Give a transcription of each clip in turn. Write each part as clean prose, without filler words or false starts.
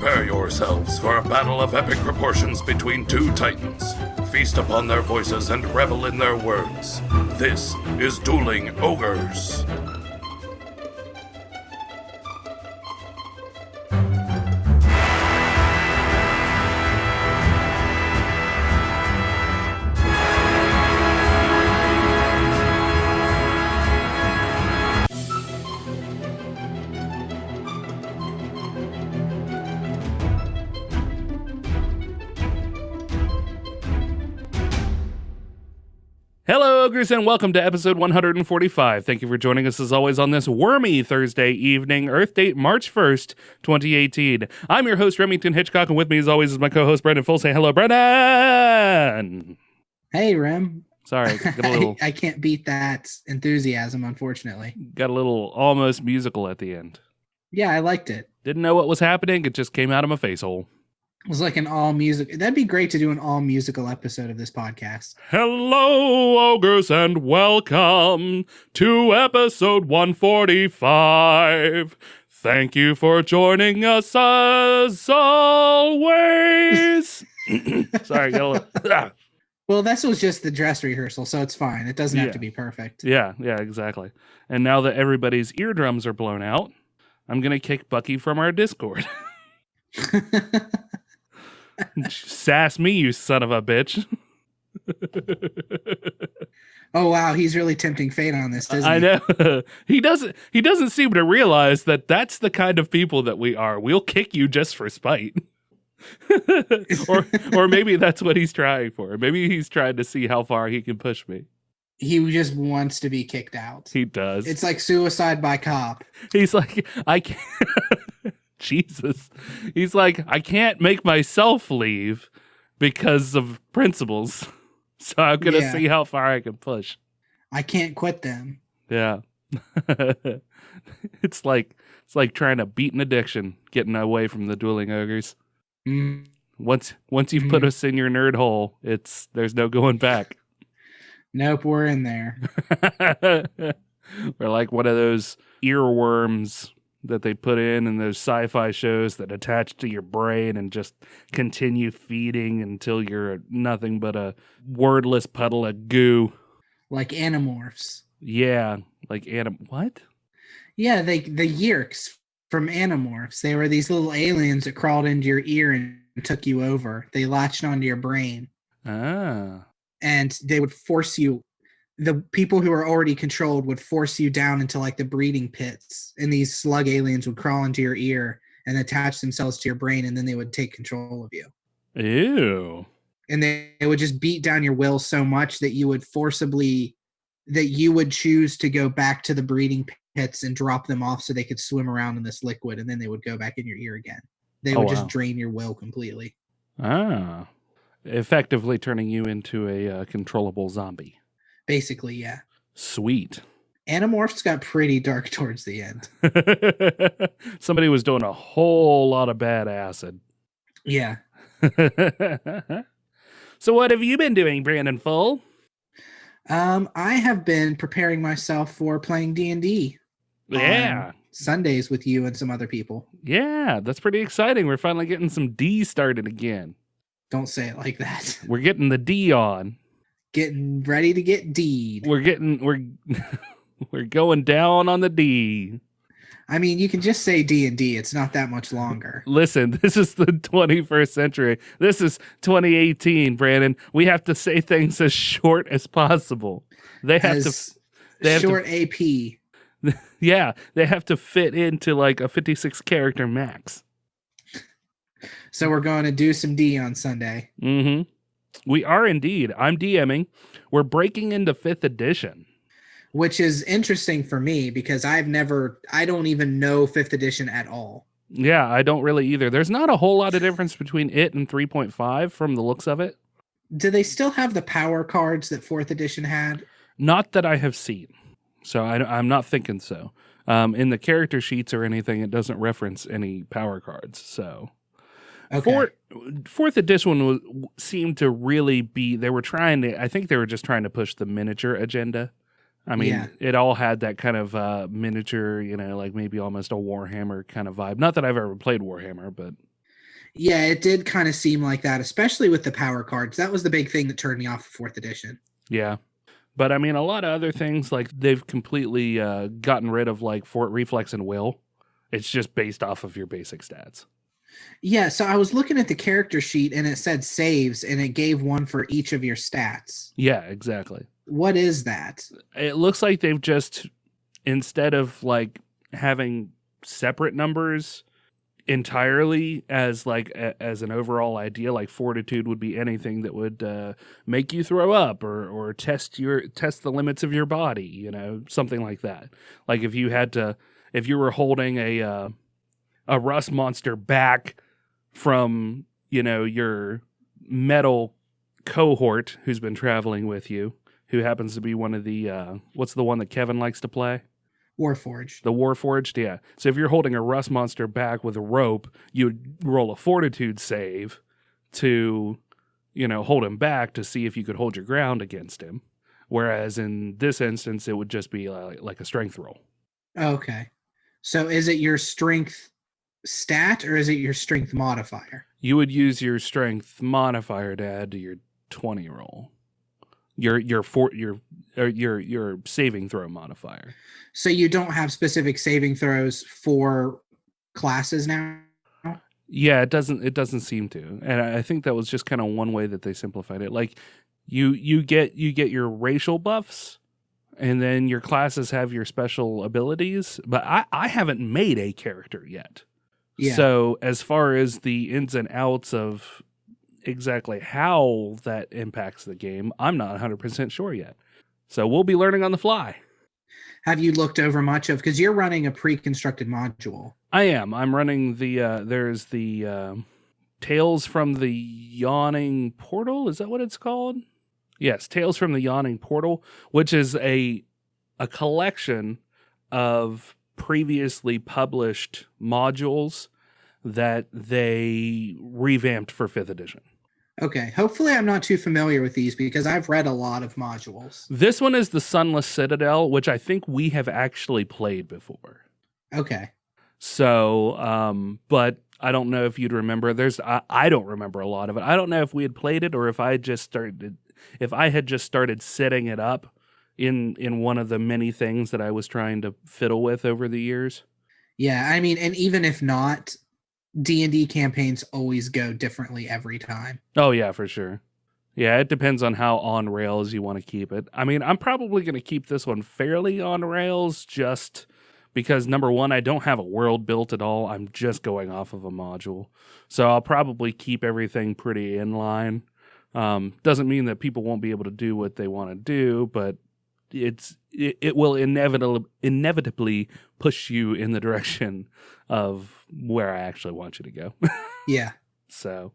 Prepare yourselves for a battle of epic proportions between two titans. Feast upon their voices and revel in their words. This is Dueling Ogres. Hello, Ogres, and welcome to episode 145. Thank you for joining us, as always, on this Wormy Thursday evening, Earth date March 1st, 2018. I'm your host, Remington Hitchcock, and with me, as always, is my co-host, Brendan Full. Say hello, Brendan! Hey, Rem. Sorry, got a little... I can't beat that enthusiasm, unfortunately. Got a little almost musical at the end. Yeah, I liked it. Didn't know what was happening, it just came out of my face hole. It was like an all-music... That'd be great to do an all-musical episode of this podcast. Hello, Ogres, and welcome to episode 145. Thank you for joining us as always. Sorry, got a little... Well, this was just the dress rehearsal, so it's fine. It doesn't have to be perfect. Yeah, exactly. And now that everybody's eardrums are blown out, I'm going to kick Bucky from our Discord. Sass me, you son of a bitch. Oh wow, he's really tempting fate on this, doesn't he? I know. He doesn't seem to realize that that's the kind of people that we are. We'll kick you just for spite. or maybe that's what he's trying for. Maybe he's trying to see how far he can push me. He just wants to be kicked out. He does. It's like suicide by cop. He's like, I can't. Jesus. He's like, I can't make myself leave because of principles. So I'm going to see how far I can push. I can't quit them. Yeah. It's like trying to beat an addiction, getting away from the Dueling Ogres. Mm. Once you've put us in your nerd hole, there's no going back. Nope, we're in there. We're like one of those earworms that they put in those sci-fi shows that attach to your brain and just continue feeding until you're nothing but a wordless puddle of goo. Like Animorphs. Yeah, like what? Yeah, the Yeerks from Animorphs. They were these little aliens that crawled into your ear and took you over. They latched onto your brain. Ah. And they would force you. The people who are already controlled would force you down into like the breeding pits, and these slug aliens would crawl into your ear and attach themselves to your brain, and then they would take control of you. Ew. And they would just beat down your will so much that you would choose to go back to the breeding pits and drop them off so they could swim around in this liquid, and then they would go back in your ear again. They would just drain your will completely. Ah. Effectively turning you into a controllable zombie. Basically, yeah. Sweet. Animorphs got pretty dark towards the end. Somebody was doing a whole lot of bad acid. Yeah. So what have you been doing, Brandon Full? I have been preparing myself for playing D&D. Yeah. Sundays with you and some other people. Yeah, that's pretty exciting. We're finally getting some D started again. Don't say it like that. We're getting the D on. Getting ready to get D'd. We're going down on the D. I mean, you can just say D&D. It's not that much longer. Listen, this is the 21st century. This is 2018, Brandon. We have to say things as short as possible. They have short AP. Yeah, they have to fit into like a 56 character max. So we're going to do some D on Sunday. Mm-hmm. We are indeed. I'm DMing. We're breaking into 5th edition. Which is interesting for me because I don't even know 5th edition at all. Yeah, I don't really either. There's not a whole lot of difference between it and 3.5 from the looks of it. Do they still have the power cards that 4th edition had? Not that I have seen. So I'm not thinking so. In the character sheets or anything, it doesn't reference any power cards. So... Okay. 4th edition seemed to really be, I think they were just trying to push the miniature agenda. I mean, It all had that kind of miniature, like maybe almost a Warhammer kind of vibe. Not that I've ever played Warhammer, but... Yeah, it did kind of seem like that, especially with the power cards. That was the big thing that turned me off the 4th edition. Yeah. But I mean, a lot of other things, like they've completely gotten rid of like Fort Reflex and Will. It's just based off of your basic stats. Yeah, so I was looking at the character sheet and it said saves and it gave one for each of your stats. Yeah, exactly. What is that? It looks like they've just, instead of like having separate numbers entirely as like as an overall idea, like fortitude would be anything that would make you throw up or test the limits of your body, you know, something like that. Like if you were holding a rust monster back from, you know, your metal cohort who's been traveling with you, who happens to be one of the what's the one that Kevin likes to play? Warforged. The Warforged, yeah. So if you're holding a rust monster back with a rope, you would roll a fortitude save to, you know, hold him back to see if you could hold your ground against him. Whereas in this instance, it would just be like a strength roll. Okay. So is it your strength stat or is it your strength modifier? You would use your strength modifier to add to your 20 roll. Your saving throw modifier. So you don't have specific saving throws for classes now? Yeah, it doesn't seem to. And I think that was just kind of one way that they simplified it. Like you get your racial buffs, and then your classes have your special abilities, but I haven't made a character yet. Yeah. So as far as the ins and outs of exactly how that impacts the game, I'm not 100% sure yet. So we'll be learning on the fly. Have you looked over much of, because you're running a pre-constructed module? I am. I'm running the there's the Tales from the Yawning Portal. Is that what it's called? Yes, Tales from the Yawning Portal, which is a collection of previously published modules that they revamped for 5th edition. Okay. Hopefully I'm not too familiar with these because I've read a lot of modules. This one is the Sunless Citadel, which I think we have actually played before. Okay. So, but I don't know if you'd remember. I don't remember a lot of it. I don't know if we had played it or if I had just started setting it up in one of the many things that I was trying to fiddle with over the years. Yeah, I mean, and even if not, D&D campaigns always go differently every time. Oh, yeah, for sure. Yeah, it depends on how on rails you want to keep it. I mean, I'm probably going to keep this one fairly on rails just because, number one, I don't have a world built at all. I'm just going off of a module. So I'll probably keep everything pretty in line. Doesn't mean that people won't be able to do what they want to do, but it will inevitably push you in the direction of where I actually want you to go. Yeah. So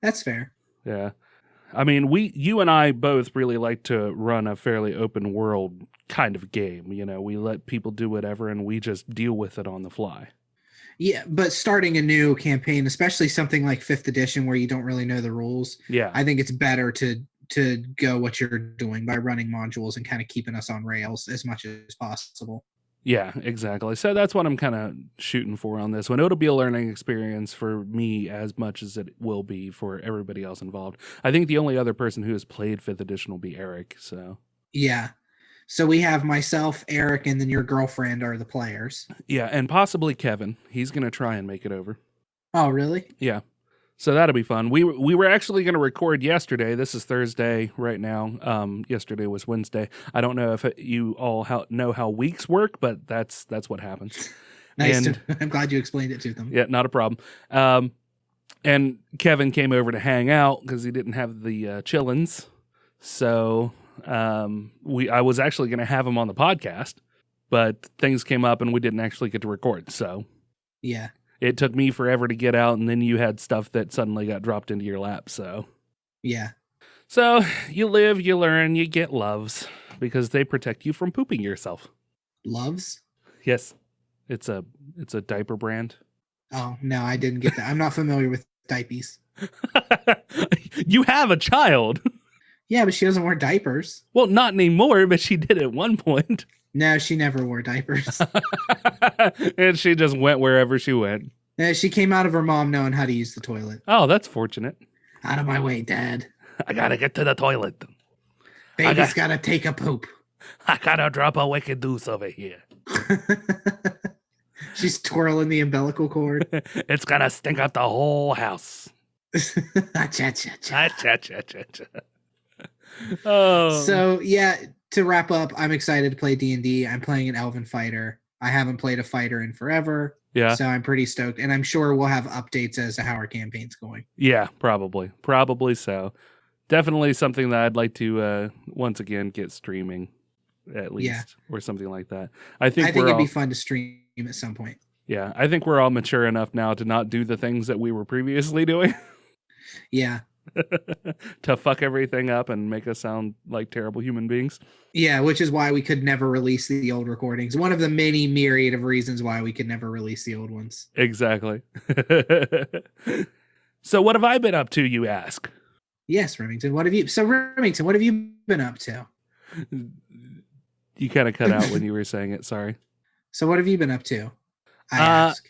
that's fair. Yeah. I mean, you and I both really like to run a fairly open world kind of game. You know, we let people do whatever and we just deal with it on the fly. Yeah, but starting a new campaign, especially something like 5th edition where you don't really know the rules, yeah, I think it's better to go what you're doing by running modules and kind of keeping us on rails as much as possible. Yeah, exactly. So that's what I'm kind of shooting for on this one. It'll be a learning experience for me as much as it will be for everybody else involved. I think the only other person who has played 5th edition will be Eric. So yeah. So we have myself, Eric, and then your girlfriend are the players. Yeah, and possibly Kevin. He's going to try and make it over. Oh, really? Yeah. So that'll be fun. We were actually going to record yesterday. This is Thursday right now. Yesterday was Wednesday. I don't know if you all know how weeks work, but that's what happens. Nice. I'm glad you explained it to them. Yeah, not a problem. And Kevin came over to hang out because he didn't have the chillins. So I was actually going to have him on the podcast, but things came up and we didn't actually get to record. So yeah. It took me forever to get out, and then you had stuff that suddenly got dropped into your lap, so. Yeah. So, you live, you learn, you get loves, because they protect you from pooping yourself. Loves? Yes. It's a diaper brand. Oh, no, I didn't get that. I'm not familiar with diapers. You have a child. Yeah, but she doesn't wear diapers. Well, not anymore, but she did at one point. No, she never wore diapers. And she just went wherever she went. She came out of her mom knowing how to use the toilet. Oh, that's fortunate. Out of my way, Dad. I gotta get to the toilet. Baby's gotta take a poop. I gotta drop a wicked deuce over here. She's twirling the umbilical cord. It's gonna stink out the whole house. Oh. So yeah, to wrap up, I'm excited to play D&D. I'm playing an Elven fighter. I haven't played a fighter in forever. Yeah. So I'm pretty stoked. And I'm sure we'll have updates as to how our campaign's going. Yeah, probably. Probably so. Definitely something that I'd like to once again get streaming at least or something like that. I think it'd be fun to stream at some point. Yeah, I think we're all mature enough now to not do the things that we were previously doing. Yeah. To fuck everything up and make us sound like terrible human beings. Yeah, which is why we could never release the old recordings. One of the many myriad of reasons why we could never release the old ones. Exactly. So what have I been up to, you ask? Yes, Remington. What have you been up to? You kind of cut out when you were saying it. Sorry. So what have you been up to? I ask.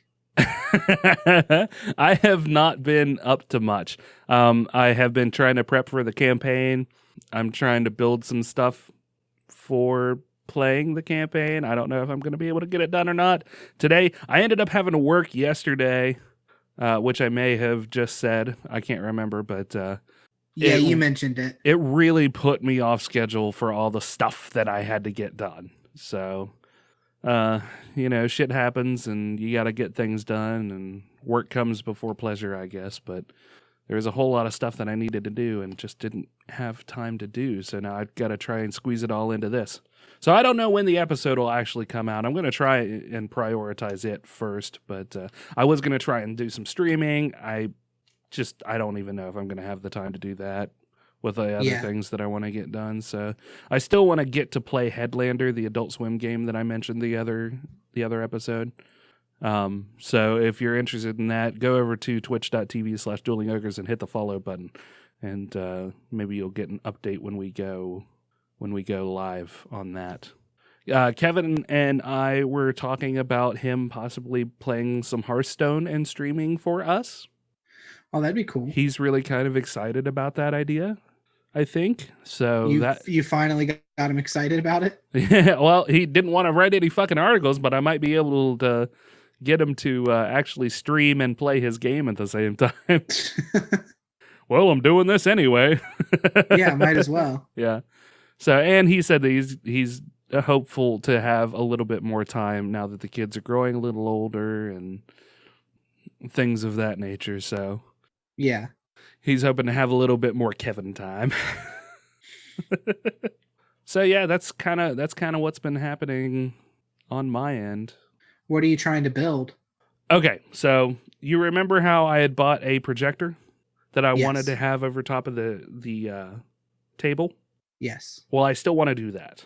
I have not been up to much. I have been trying to prep for the campaign. I'm trying to build some stuff for playing the campaign. I don't know if I'm going to be able to get it done or not today. I ended up having to work yesterday, which I may have just said. I can't remember, but you mentioned it. It really put me off schedule for all the stuff that I had to get done. So, shit happens and you got to get things done and work comes before pleasure, I guess. But there was a whole lot of stuff that I needed to do and just didn't have time to do. So now I've got to try and squeeze it all into this. So I don't know when the episode will actually come out. I'm going to try and prioritize it first, but I was going to try and do some streaming. I don't even know if I'm going to have the time to do that with the other things that I want to get done. So I still want to get to play Headlander, the Adult Swim game that I mentioned the other episode. So if you're interested in that, go over to twitch.tv/duelingogres and hit the follow button. And maybe you'll get an update when we go live on that. Kevin and I were talking about him possibly playing some Hearthstone and streaming for us. Oh, that'd be cool. He's really kind of excited about that idea, I think. So you finally got him excited about it? Yeah, well, he didn't want to write any fucking articles, but I might be able to get him to actually stream and play his game at the same time. Well, I'm doing this anyway. Yeah, might as well. Yeah. So, and he said that he's hopeful to have a little bit more time now that the kids are growing a little older and things of that nature. So, yeah, he's hoping to have a little bit more Kevin time. So, yeah, that's kind of what's been happening on my end. What are you trying to build? Okay, so you remember how I had bought a projector that I wanted to have over top of the table? Yes. Well, I still want to do that.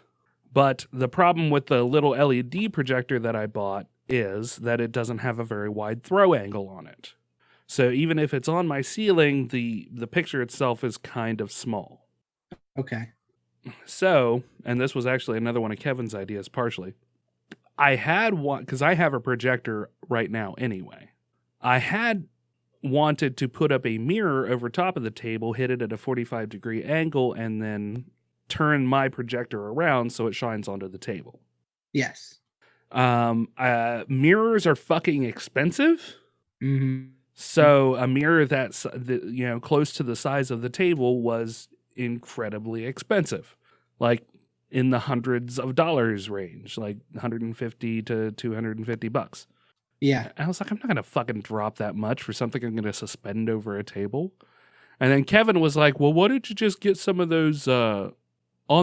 But the problem with the little LED projector that I bought is that it doesn't have a very wide throw angle on it. So even if it's on my ceiling, the picture itself is kind of small. Okay. So, and this was actually another one of Kevin's ideas partially. I had one, because I have a projector right now anyway. I had wanted to put up a mirror over top of the table, hit it at a 45-degree angle, and then turn my projector around so it shines onto the table. Yes. Mirrors are fucking expensive. Mm-hmm. So a mirror that's close to the size of the table was incredibly expensive, like in the hundreds of dollars range, like $150 to $250. Yeah. I was like, I'm not going to fucking drop that much for something I'm going to suspend over a table. And then Kevin was like, well, why don't you just get some of those on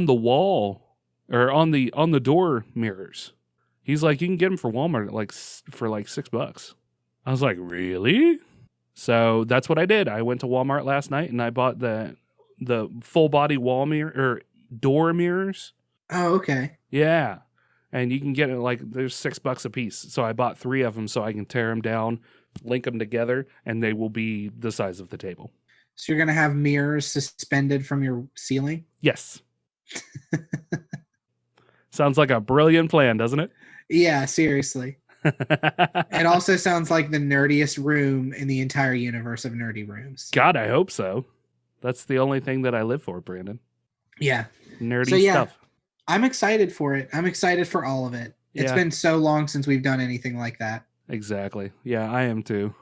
the wall or on the door mirrors? He's like, you can get them for Walmart for like $6. I was like, really? So that's what I did. I went to Walmart last night and I bought the full body wall mirror or door mirrors. Oh, okay. Yeah. And you can get it there's $6 a piece. So I bought 3 of them so I can tear them down, link them together, and they will be the size of the table. So you're going to have mirrors suspended from your ceiling? Yes. Sounds like a brilliant plan, doesn't it? Yeah, seriously. It also sounds like the nerdiest room in the entire universe of nerdy rooms. God, I hope so. That's the only thing that I live for, Brandon. Yeah. Nerdy stuff. I'm excited for it. I'm excited for all of it. It's been so long since we've done anything like that. Exactly. Yeah, I am too.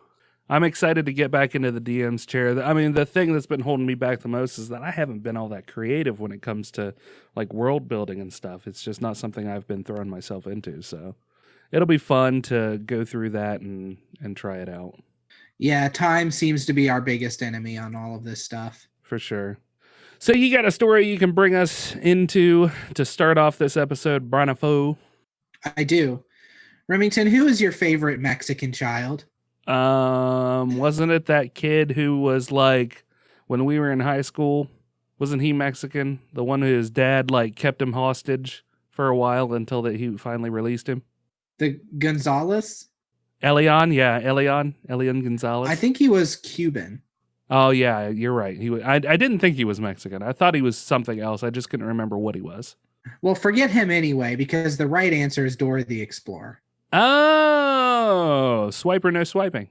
I'm excited to get back into the DM's chair. I mean, the thing that's been holding me back the most is that I haven't been all that creative when it comes to like world building and stuff. It's just not something I've been throwing myself into. So it'll be fun to go through that and try it out. Yeah, time seems to be our biggest enemy on all of this stuff. For sure. So you got a story you can bring us into to start off this episode, Branafo? I do. Remington, who is your favorite Mexican child? Wasn't it that kid who was like, when we were in high school, wasn't he Mexican? The one whose dad like kept him hostage for a while until that he finally released him? The Gonzalez? Elian, yeah, Elian Gonzalez. I think he was Cuban. Oh yeah, you're right. I didn't think he was Mexican. I thought he was something else. I just couldn't remember what he was. Well, forget him anyway, because the right answer is Dora the Explorer. Oh, swiper, no swiping.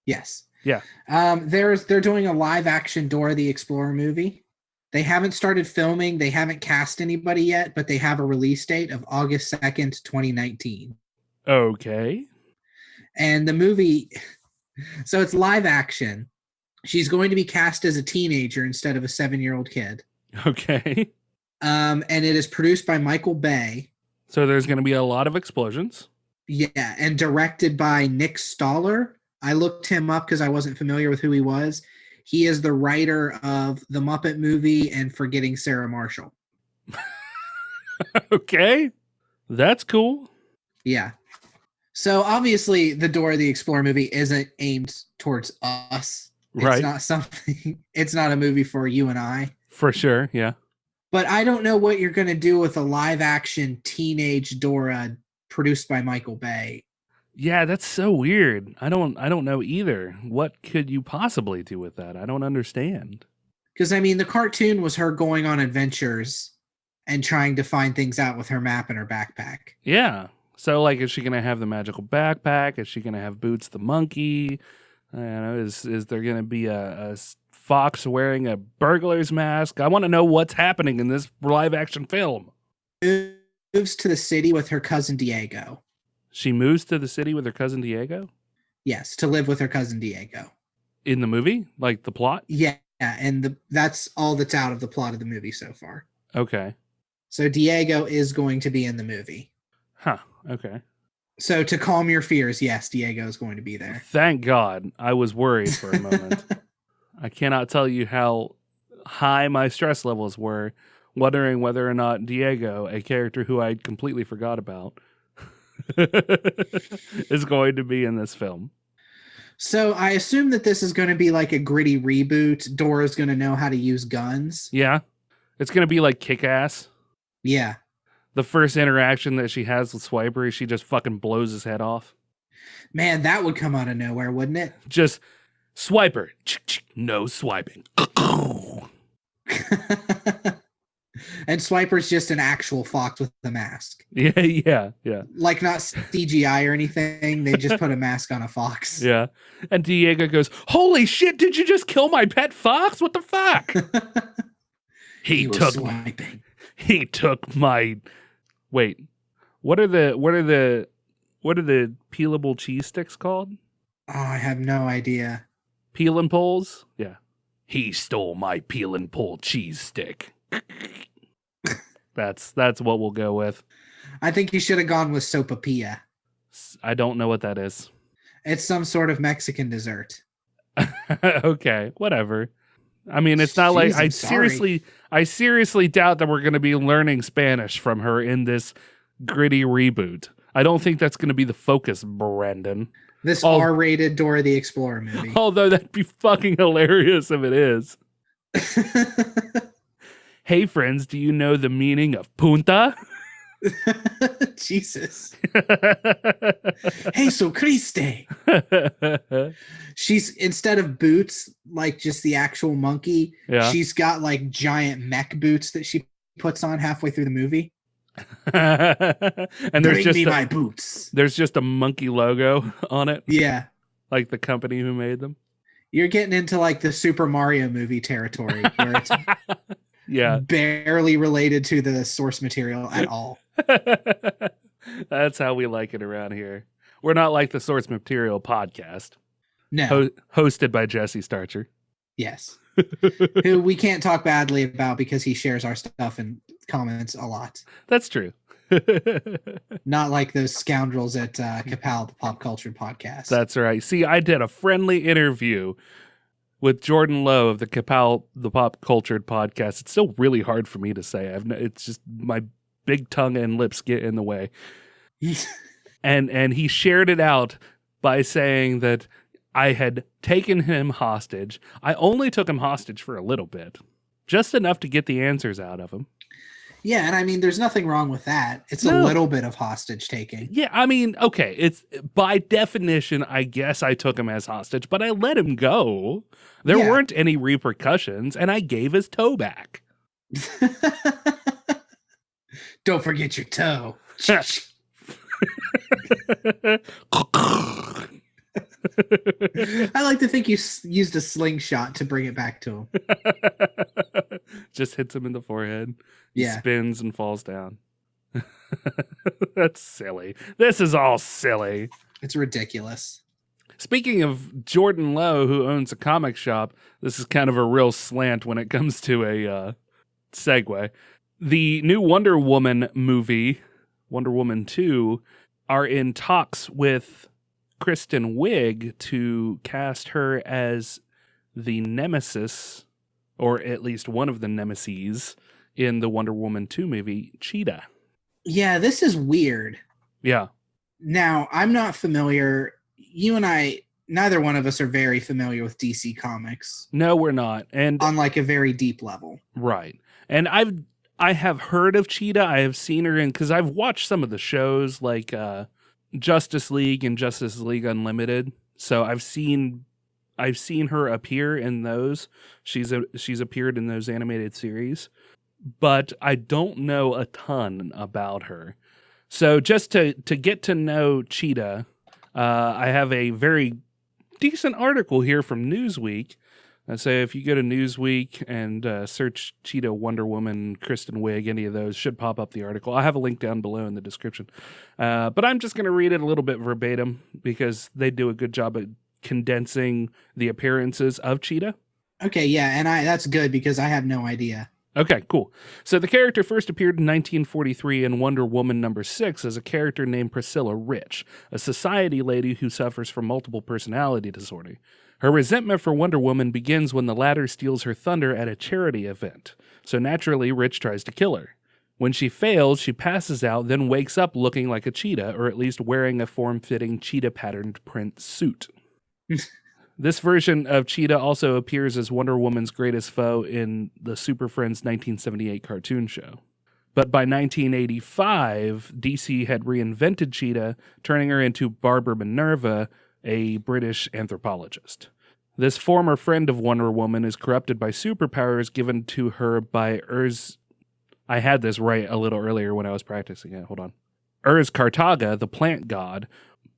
Yes. Yeah. They're doing a live action Dora the Explorer movie. They haven't started filming. They haven't cast anybody yet, but they have a release date of August 2nd, 2019. Okay. And the movie, so it's live action. She's going to be cast as a teenager instead of a 7-year-old kid. Okay. And it is produced by Michael Bay. So there's going to be a lot of explosions. Yeah, and directed by Nick Stoller. I looked him up because I wasn't familiar with who he was. He is the writer of The Muppet Movie and Forgetting Sarah Marshall. Okay. That's cool. Yeah. So obviously the Dora the Explorer movie isn't aimed towards us. Right. It's not a movie for you and I. For sure, yeah. But I don't know what you're going to do with a live action teenage Dora produced by Michael Bay. Yeah, that's so weird. I don't know either. What could you possibly do with that? I don't understand. Because I mean, the cartoon was her going on adventures and trying to find things out with her map in her backpack. Yeah. So like, is she going to have the magical backpack? Is she going to have Boots the monkey? I don't know, is there going to be a fox wearing a burglar's mask? I want to know what's happening in this live action film. Moves to the city with her cousin Diego. She moves to the city with her cousin Diego? Yes, to live with her cousin Diego. In the movie? Like the plot? Yeah, and that's all that's out of the plot of the movie so far. Okay. So Diego is going to be in the movie. Huh, okay. So to calm your fears, yes, Diego is going to be there. Thank God. I was worried for a moment. I cannot tell you how high my stress levels were, wondering whether or not Diego, a character who I completely forgot about, is going to be in this film. So I assume that this is going to be like a gritty reboot. Dora's going to know how to use guns. Yeah. It's going to be like Kick-Ass. Yeah. The first interaction that she has with Swiper is she just fucking blows his head off. Man, that would come out of nowhere, wouldn't it? Just Swiper. No swiping. And Swiper's just an actual fox with a mask. Yeah. Like not CGI or anything. They just put a mask on a fox. Yeah. And Diego goes, "Holy shit, did you just kill my pet fox? What the fuck?" He took my... Wait. What are the peelable cheese sticks called? Oh, I have no idea. Peel and pulls? Yeah. He stole my peel and pull cheese stick. That's what we'll go with. I think you should have gone with sopapilla. I don't know what that is. It's some sort of Mexican dessert. Okay, whatever. I mean, it's not like I seriously doubt that we're going to be learning Spanish from her in this gritty reboot. I don't think that's going to be the focus, Brandon. This R-rated Dora the Explorer movie. Although that'd be fucking hilarious if it is. Hey, friends, do you know the meaning of punta? Jesus. Jesus Christe. She's, instead of boots, like just the actual monkey, she's got like giant mech boots that she puts on halfway through the movie. And Bring me my boots. There's just a monkey logo on it. Yeah. Like the company who made them. You're getting into like the Super Mario movie territory where it's barely related to the source material at all. That's how we like it around here. We're not like the source material podcast. No. Hosted by Jesse Starcher. Yes. Who we can't talk badly about because he shares our stuff and comments a lot. That's true. Not like those scoundrels at Kapow, the Pop Culture Podcast. That's right. See, I did a friendly interview with Jordan Lowe of the Kapow, the Pop Cultured Podcast. It's still really hard for me to say. It's just my big tongue and lips get in the way. and he shared it out by saying that I had taken him hostage. I only took him hostage for a little bit, just enough to get the answers out of him. Yeah, and I mean, there's nothing wrong with that. It's a little bit of hostage taking. Yeah, I mean, okay, it's by definition, I guess I took him as hostage, but I let him go. There weren't any repercussions, and I gave his toe back. Don't forget your toe. I like to think you used a slingshot to bring it back to him. Just hits him in the forehead. Yeah. He spins and falls down. That's silly. This is all silly. It's ridiculous. Speaking of Jordan Lowe, who owns a comic shop, this is kind of a real slant when it comes to a segue. The new Wonder Woman movie, Wonder Woman 2, are in talks with Kristen Wiig to cast her as the nemesis, or at least one of the nemeses, in the Wonder Woman 2 movie, Cheetah. Yeah, this is weird. Yeah. Now, I'm not familiar. You and I, neither one of us are very familiar with DC Comics. No, we're not. And on like a very deep level. Right. And I have heard of Cheetah. I have seen her in, because I've watched some of the shows like Justice League and Justice League Unlimited. So I've seen her appear in those. She's appeared in those animated series, but I don't know a ton about her. So just to get to know Cheetah, I have a very decent article here from Newsweek. So if you go to Newsweek and search Cheetah, Wonder Woman, Kristen Wiig, any of those should pop up the article. I have a link down below in the description. But I'm just going to read it a little bit verbatim because they do a good job at condensing the appearances of Cheetah. Okay, yeah, and that's good because I have no idea. Okay, cool. So the character first appeared in 1943 in Wonder Woman number 6 as a character named Priscilla Rich, a society lady who suffers from multiple personality disorder. Her resentment for Wonder Woman begins when the latter steals her thunder at a charity event. So naturally, Rich tries to kill her. When she fails, she passes out, then wakes up looking like a cheetah, or at least wearing a form-fitting cheetah-patterned print suit. This version of Cheetah also appears as Wonder Woman's greatest foe in the Super Friends 1978 cartoon show. But by 1985, DC had reinvented Cheetah, turning her into Barbara Minerva, a British anthropologist. This former friend of Wonder Woman is corrupted by superpowers given to her by I had this right a little earlier when I was practicing it. Hold on. Kartaga, the plant god,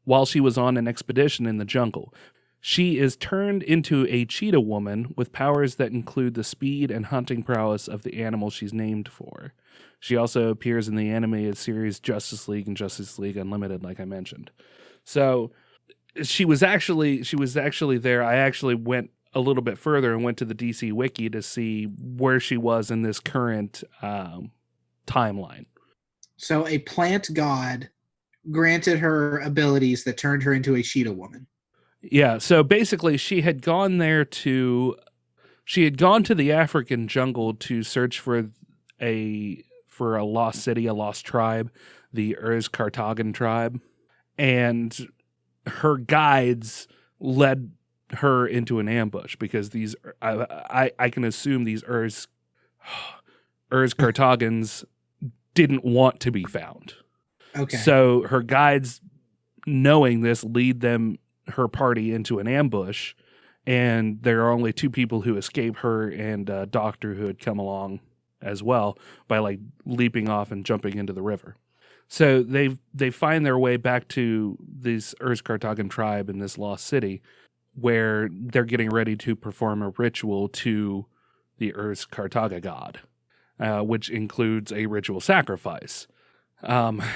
while she was on an expedition in the jungle. She is turned into a cheetah woman with powers that include the speed and hunting prowess of the animal she's named for. She also appears in the animated series Justice League and Justice League Unlimited, like I mentioned. So she was actually there. I actually went a little bit further and went to the DC Wiki to see where she was in this current timeline. So a plant god granted her abilities that turned her into a cheetah woman. Yeah, so basically she had gone to the African jungle to search for a lost city, a lost tribe, the Kartagan tribe, and her guides led her into an ambush because these I can assume these Kartagans didn't want to be found. Okay. So her guides, knowing this, lead her party into an ambush, and there are only two people who escape, her and a doctor who had come along as well by like leaping off and jumping into the river. So they find their way back to this Urs-Kartagan tribe in this lost city, where they're getting ready to perform a ritual to the Urs-Kartaga god, which includes a ritual sacrifice. The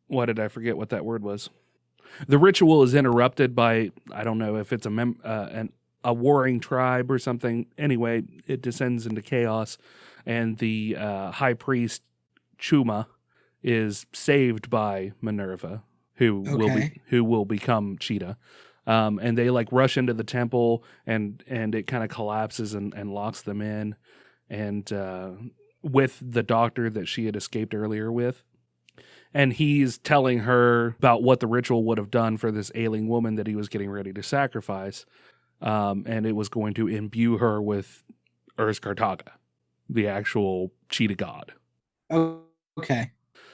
why did I forget what that word was? The ritual is interrupted by, I don't know if it's a warring tribe or something. Anyway, it descends into chaos, and the high priest Chuma is saved by Minerva, who will become Cheetah. And they like rush into the temple, and it kind of collapses and locks them in, and with the doctor that she had escaped earlier with. And he's telling her about what the ritual would have done for this ailing woman that he was getting ready to sacrifice. And it was going to imbue her with Urs-Kartaga, the actual cheetah god. Oh, okay.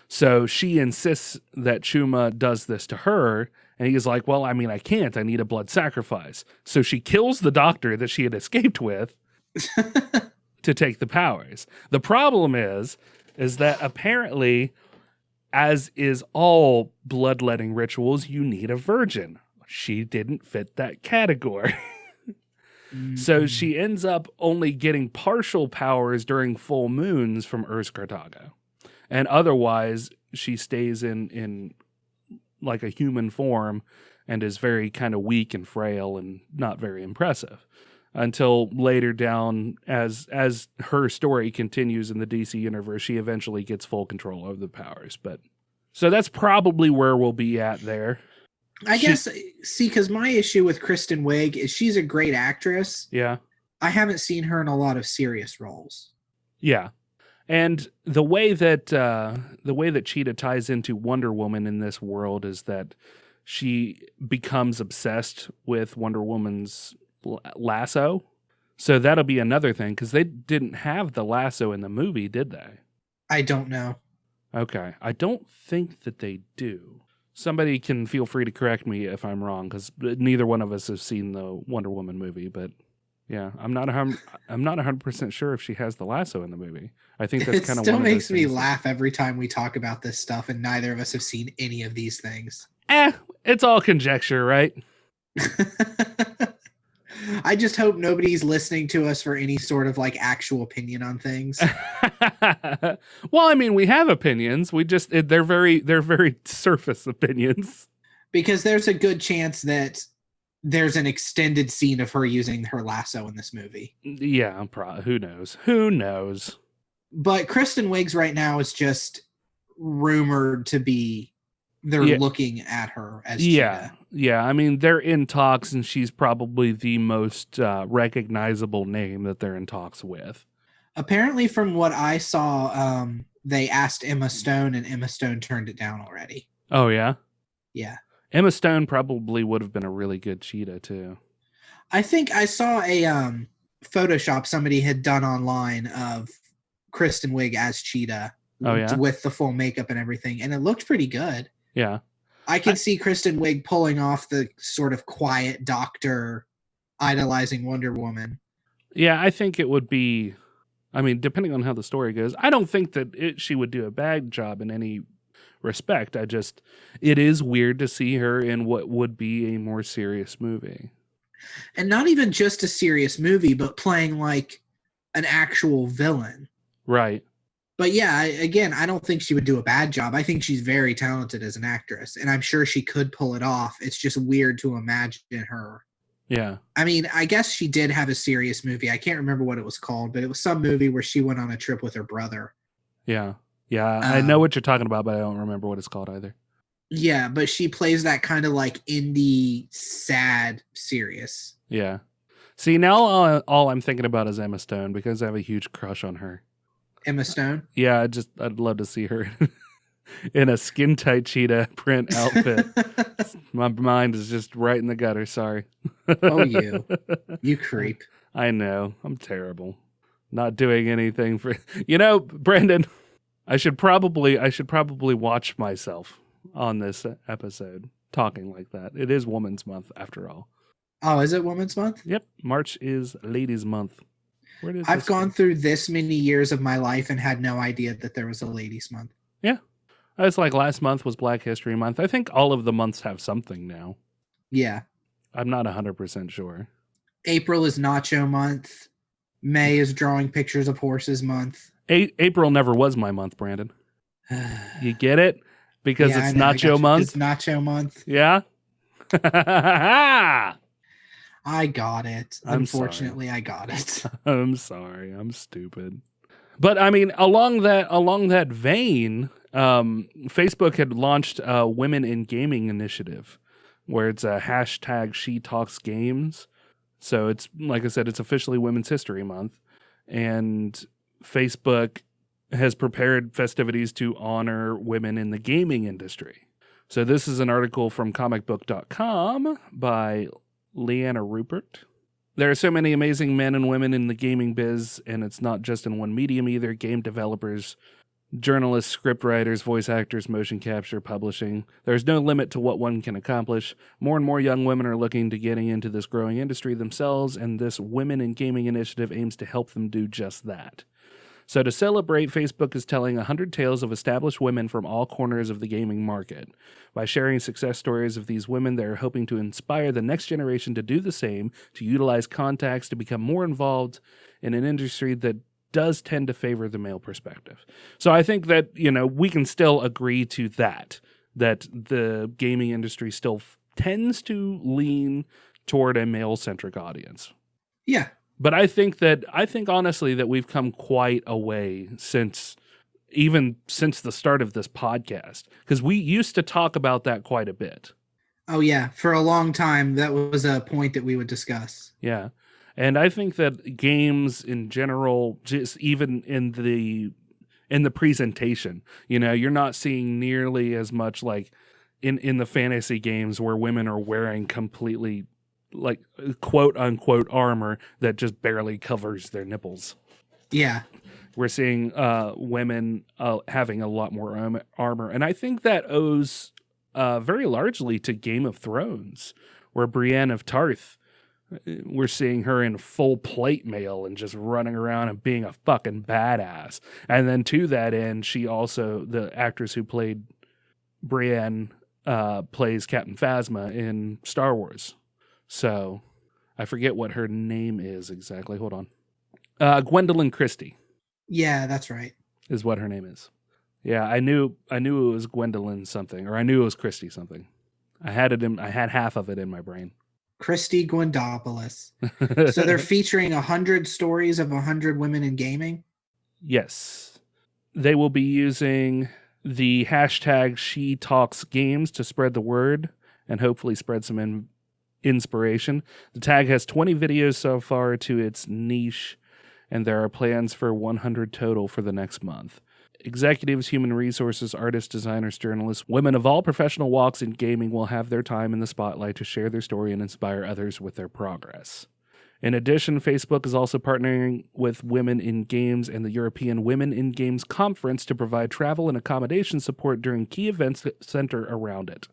So she insists that Chuma does this to her, and he's like, well, I mean, I can't. I need a blood sacrifice. So she kills the doctor that she had escaped with to take the powers. The problem is that apparently, as is all bloodletting rituals, you need a virgin. She didn't fit that category. So she ends up only getting partial powers during full moons from Urs-Kartaga. And otherwise, she stays in like a human form and is very kind of weak and frail and not very impressive. Until later down, as her story continues in the DC universe, she eventually gets full control over the powers. But so that's probably where we'll be at there. I guess, see, because my issue with Kristen Wiig is she's a great actress. Yeah. I haven't seen her in a lot of serious roles. Yeah. And the way that Cheetah ties into Wonder Woman in this world is that she becomes obsessed with Wonder Woman's lasso. So that'll be another thing, because they didn't have the lasso in the movie, did they? I don't know. Okay. I don't think that they do. Somebody can feel free to correct me if I'm wrong, because neither one of us have seen the Wonder Woman movie. But yeah, I'm not 100% sure if she has the lasso in the movie. I think that's kind of still makes me laugh every time we talk about this stuff, and neither of us have seen any of these things. It's all conjecture, right? I just hope nobody's listening to us for any sort of like actual opinion on things. Well, I mean, we have opinions. We just they're very surface opinions. Because there's a good chance that there's an extended scene of her using her lasso in this movie. Yeah, who knows? Who knows? But Kristen Wiig's right now is just rumored to be. They're looking at her as Cheetah. Yeah. I mean, they're in talks, and she's probably the most recognizable name that they're in talks with. Apparently, from what I saw, they asked Emma Stone, and Emma Stone turned it down already. Oh, yeah? Yeah. Emma Stone probably would have been a really good Cheetah, too. I think I saw a Photoshop somebody had done online of Kristen Wiig as Cheetah. Oh, yeah? With the full makeup and everything, and it looked pretty good. Yeah. I can see Kristen Wiig pulling off the sort of quiet doctor idolizing Wonder Woman. Yeah, I think it would be, I mean, depending on how the story goes, I don't think that she would do a bad job in any respect. It is weird to see her in what would be a more serious movie. And not even just a serious movie, but playing like an actual villain. Right. But yeah, again, I don't think she would do a bad job. I think she's very talented as an actress, and I'm sure she could pull it off. It's just weird to imagine her. Yeah. I mean, I guess she did have a serious movie. I can't remember what it was called, but it was some movie where she went on a trip with her brother. Yeah. Yeah, I know what you're talking about, but I don't remember what it's called either. Yeah, but she plays that kind of like indie, sad, serious. Yeah. See, now all I'm thinking about is Emma Stone, because I have a huge crush on her. Emma Stone? Yeah, I'd love to see her in a skin tight cheetah print outfit. My mind is just right in the gutter. Sorry. Oh, you creep. I know. I'm terrible. Not doing anything for Brandon. I should probably watch myself on this episode talking like that. It is Women's Month after all. Oh, is it Women's Month? Yep. March is Ladies Month. Where did I've this gone go? through this many years of my life and had no idea that there was a ladies' month. Yeah. It's like last month was Black History Month. I think all of the months have something now. Yeah. I'm not 100% sure. April is Nacho Month. May is Drawing Pictures of Horses Month. April never was my month, Brandon. You get it? Because Yeah, it's I know, I got Nacho you. Month? It's Nacho Month. Yeah? I got it. I'm Unfortunately, I got it. I'm sorry. I'm stupid. But I mean, along that vein, Facebook had launched a Women in Gaming initiative, where it's a hashtag shetalksgames. So it's, like I said, it's officially Women's History Month, and Facebook has prepared festivities to honor women in the gaming industry. So this is an article from comicbook.com by Leanna Rupert. There are so many amazing men and women in the gaming biz, and it's not just in one medium either. Game developers, journalists, script writers, voice actors, motion capture, publishing. There's no limit to what one can accomplish. More and more young women are looking to getting into this growing industry themselves, and this Women in Gaming initiative aims to help them do just that. So to celebrate, Facebook is telling 100 tales of established women from all corners of the gaming market. By sharing success stories of these women, they're hoping to inspire the next generation to do the same, to utilize contacts, to become more involved in an industry that does tend to favor the male perspective. So I think that, we can still agree to that the gaming industry still tends to lean toward a male-centric audience. Yeah. But I think honestly that we've come quite a way since the start of this podcast, because we used to talk about that quite a bit. Oh yeah, for a long time that was a point that we would discuss. Yeah. And I think that games in general, just even in the presentation, you're not seeing nearly as much like in the fantasy games where women are wearing completely like quote unquote armor that just barely covers their nipples. Yeah. We're seeing women having a lot more armor. And I think that owes very largely to Game of Thrones, where Brienne of Tarth, we're seeing her in full plate mail and just running around and being a fucking badass. And then to that end, she also, the actress who played Brienne, plays Captain Phasma in Star Wars. So I forget what her name is exactly. Hold on. Gwendolyn Christie. Yeah, that's right. Is what her name is. Yeah, I knew it was Gwendolyn something, or I knew it was Christie something. I had half of it in my brain. Christie Gwendopoulos. So they're featuring 100 stories of 100 women in gaming? Yes. They will be using the hashtag shetalksgames to spread the word and hopefully spread some inspiration. The tag has 20 videos so far to its niche, and there are plans for 100 total for the next month. Executives, human resources, artists, designers, journalists, women of all professional walks in gaming will have their time in the spotlight to share their story and inspire others with their progress. In addition, Facebook is also partnering with Women in Games and the European Women in Games Conference to provide travel and accommodation support during key events that center around it.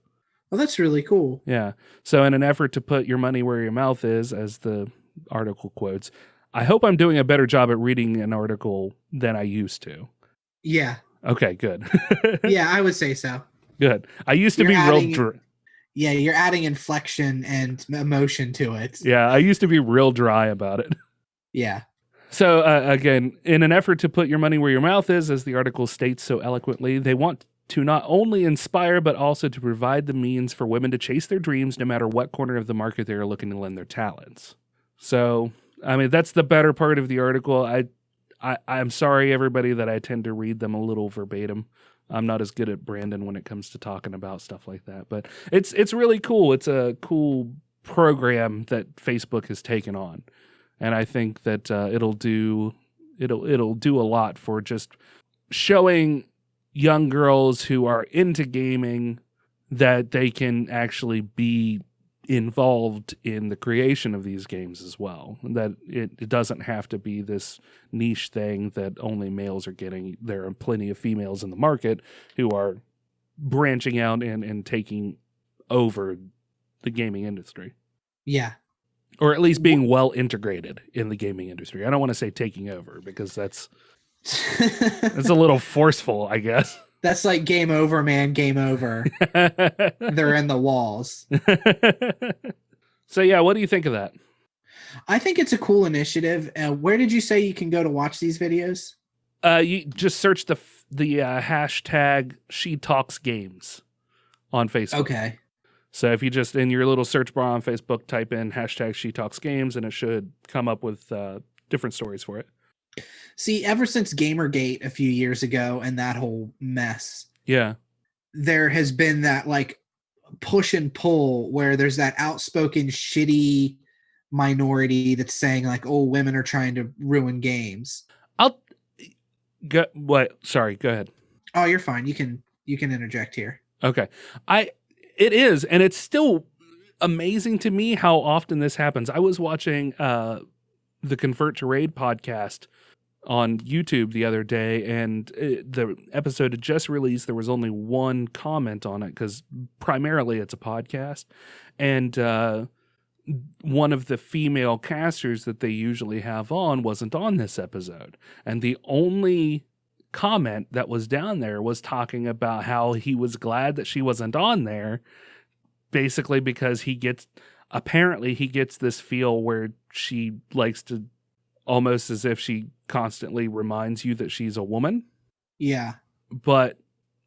Well, that's really cool. Yeah. So in an effort to put your money where your mouth is, as the article quotes, I hope I'm doing a better job at reading an article than I used to. Yeah. Okay, good. Yeah, I would say so. Good. I used to be real Yeah, you're adding inflection and emotion to it. Yeah, I used to be real dry about it. Yeah. So again, in an effort to put your money where your mouth is, as the article states so eloquently, they want to not only inspire, but also to provide the means for women to chase their dreams no matter what corner of the market they are looking to lend their talents. So, I mean, that's the better part of the article. I'm sorry, everybody, that I tend to read them a little verbatim. I'm not as good at Brandon when it comes to talking about stuff like that, but it's really cool. It's a cool program that Facebook has taken on, and I think that it'll do a lot for just showing young girls who are into gaming that they can actually be involved in the creation of these games as well. That it doesn't have to be this niche thing that only males are getting. There are plenty of females in the market who are branching out and taking over the gaming industry. Yeah. Or at least being well integrated in the gaming industry. I don't want to say taking over because that's a little forceful, I guess. That's like game over, man. Game over. They're in the walls. So yeah, what do you think of that? I think it's a cool initiative. Where did you say you can go to watch these videos? You just search the hashtag shetalksgames on Facebook. Okay. So if you just in your little search bar on Facebook type in hashtag shetalksgames, and it should come up with different stories for it. See, ever since Gamergate a few years ago and that whole mess, yeah, there has been that like push and pull where there's that outspoken shitty minority that's saying like, oh, women are trying to ruin games. Sorry, go ahead. Oh, you're fine. You can interject here. Okay. It is, and it's still amazing to me how often this happens. I was watching the Convert to Raid podcast on YouTube the other day, and the episode had just released. There was only one comment on it because primarily it's a podcast, and one of the female casters that they usually have on wasn't on this episode, and the only comment that was down there was talking about how he was glad that she wasn't on there, basically because he gets this feel where she likes to, almost as if she constantly reminds you that she's a woman. Yeah. But